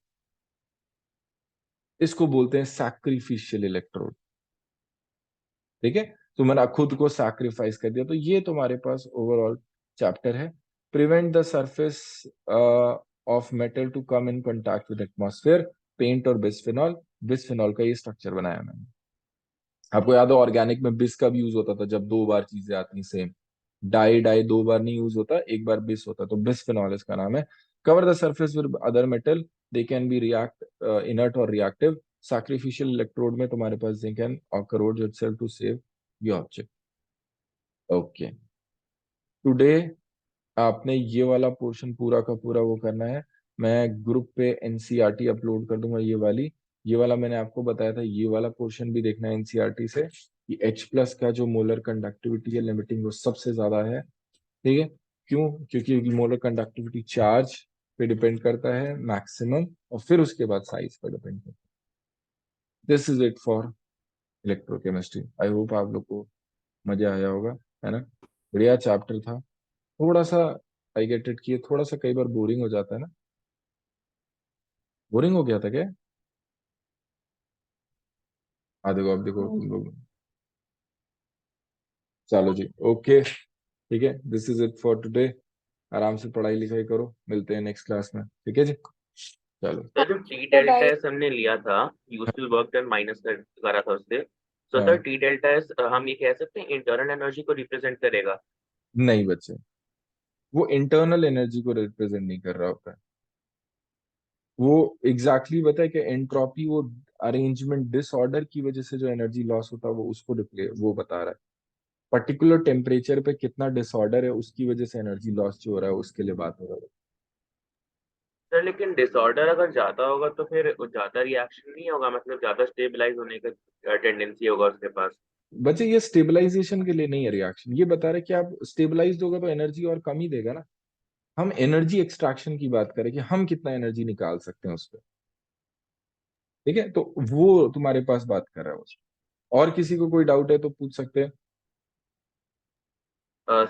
इसको बोलते हैं सैक्रिफिशियल इलेक्ट्रोड। ठीक है, तो मैंने खुद को सैक्रिफाइस कर दिया। तो ये तुम्हारे पास ओवरऑल चैप्टर है। Prevent the surface of metal to come in contact with atmosphere, paint और बिस्फेनॉल। बिस्फेनॉल का ये स्ट्रक्चर बनाया मैंने। आपको याद है ऑर्गेनिक में बिस का भी यूज होता था, जब दो बार चीजें आती हैं सेम। डाई डाई दो बार नहीं यूज होता, एक बार बिस होता, तो बिस्फेनॉल इसका नाम है। Cover the surface with other metal, they can be react inert और रिएक्टिव। सैक्रिफिशियल इलेक्ट्रोड में तुम्हारे पास zinc and corrodes itself to save the object. Okay, today आपने ये वाला पोर्शन पूरा का पूरा वो करना है। मैं ग्रुप पे एनसीईआरटी अपलोड कर दूंगा, ये वाला मैंने आपको बताया था, ये वाला पोर्शन भी देखना है एनसीईआरटी से, कि H+ का जो मोलर कंडक्टिविटी है लिमिटिंग वो सबसे ज्यादा है। ठीक है, क्यों? क्योंकि मोलर कंडक्टिविटी चार्ज पे डिपेंड करता है मैक्सिमम, और फिर उसके बाद साइज पर डिपेंड करता है। This is it for electrochemistry. I hope आप लोग को मजा आया होगा, है ना? बढ़िया चैप्टर था। थोड़ा सा आई गेट इट कि थोड़ा सा कई बार बोरिंग हो जाता है ना। बोरिंग हो गया था क्या? हाँ देखो, अब देखो तुम लोग। चलो जी, ओके, ठीक है, this is it for today. आराम से पढ़ाई लिखाई करो, मिलते हैं नेक्स्ट क्लास में, ठीक है जी? चलो। सर जो टी तो डेल्टा डाई एस हमने लिया था, यूजफुल वर्क डन माइनस करा था उससे, तो हाँ, सर टी डेल्टा एस हम ये कह सकते हैं इंटरनल एनर्जी को रिप्रेजेंट करेगा? नहीं बच्चे, वो इंटरनल एनर्जी को रिप्रेजेंट नहीं कर रहा होता है। वो एग्जैक्टली exactly बताए कि एंट्रोपी, वो अरेंजमेंट डिसऑर्डर की वजह से जो एनर्जी लॉस होता है वो उसको वो बता रहा है। पर्टिकुलर टेम्परेचर पे कितना डिसऑर्डर है उसकी वजह से एनर्जी लॉस जो हो रहा है उसके लिए बात हो रहा है। सर लेकिन डिसऑर्डर अगर ज्यादा होगा तो फिर ज्यादा रिएक्शन नहीं होगा, मतलब ज्यादा स्टेबलाइज होने का टेंडेंसी होगा उसके पास? बच्चे ये स्टेबलाइजेशन के लिए नहीं है रिएक्शन, ये बता रहे कि आप स्टेबलाइज होगा तो एनर्जी और कम ही देगा ना। हम एनर्जी एक्सट्रैक्शन की बात करें कि हम कितना एनर्जी निकाल सकते हैं उस पर। ठीक है, तो वो तुम्हारे पास बात कर रहा है उसको। और किसी को कोई डाउट है तो पूछ सकते हैं।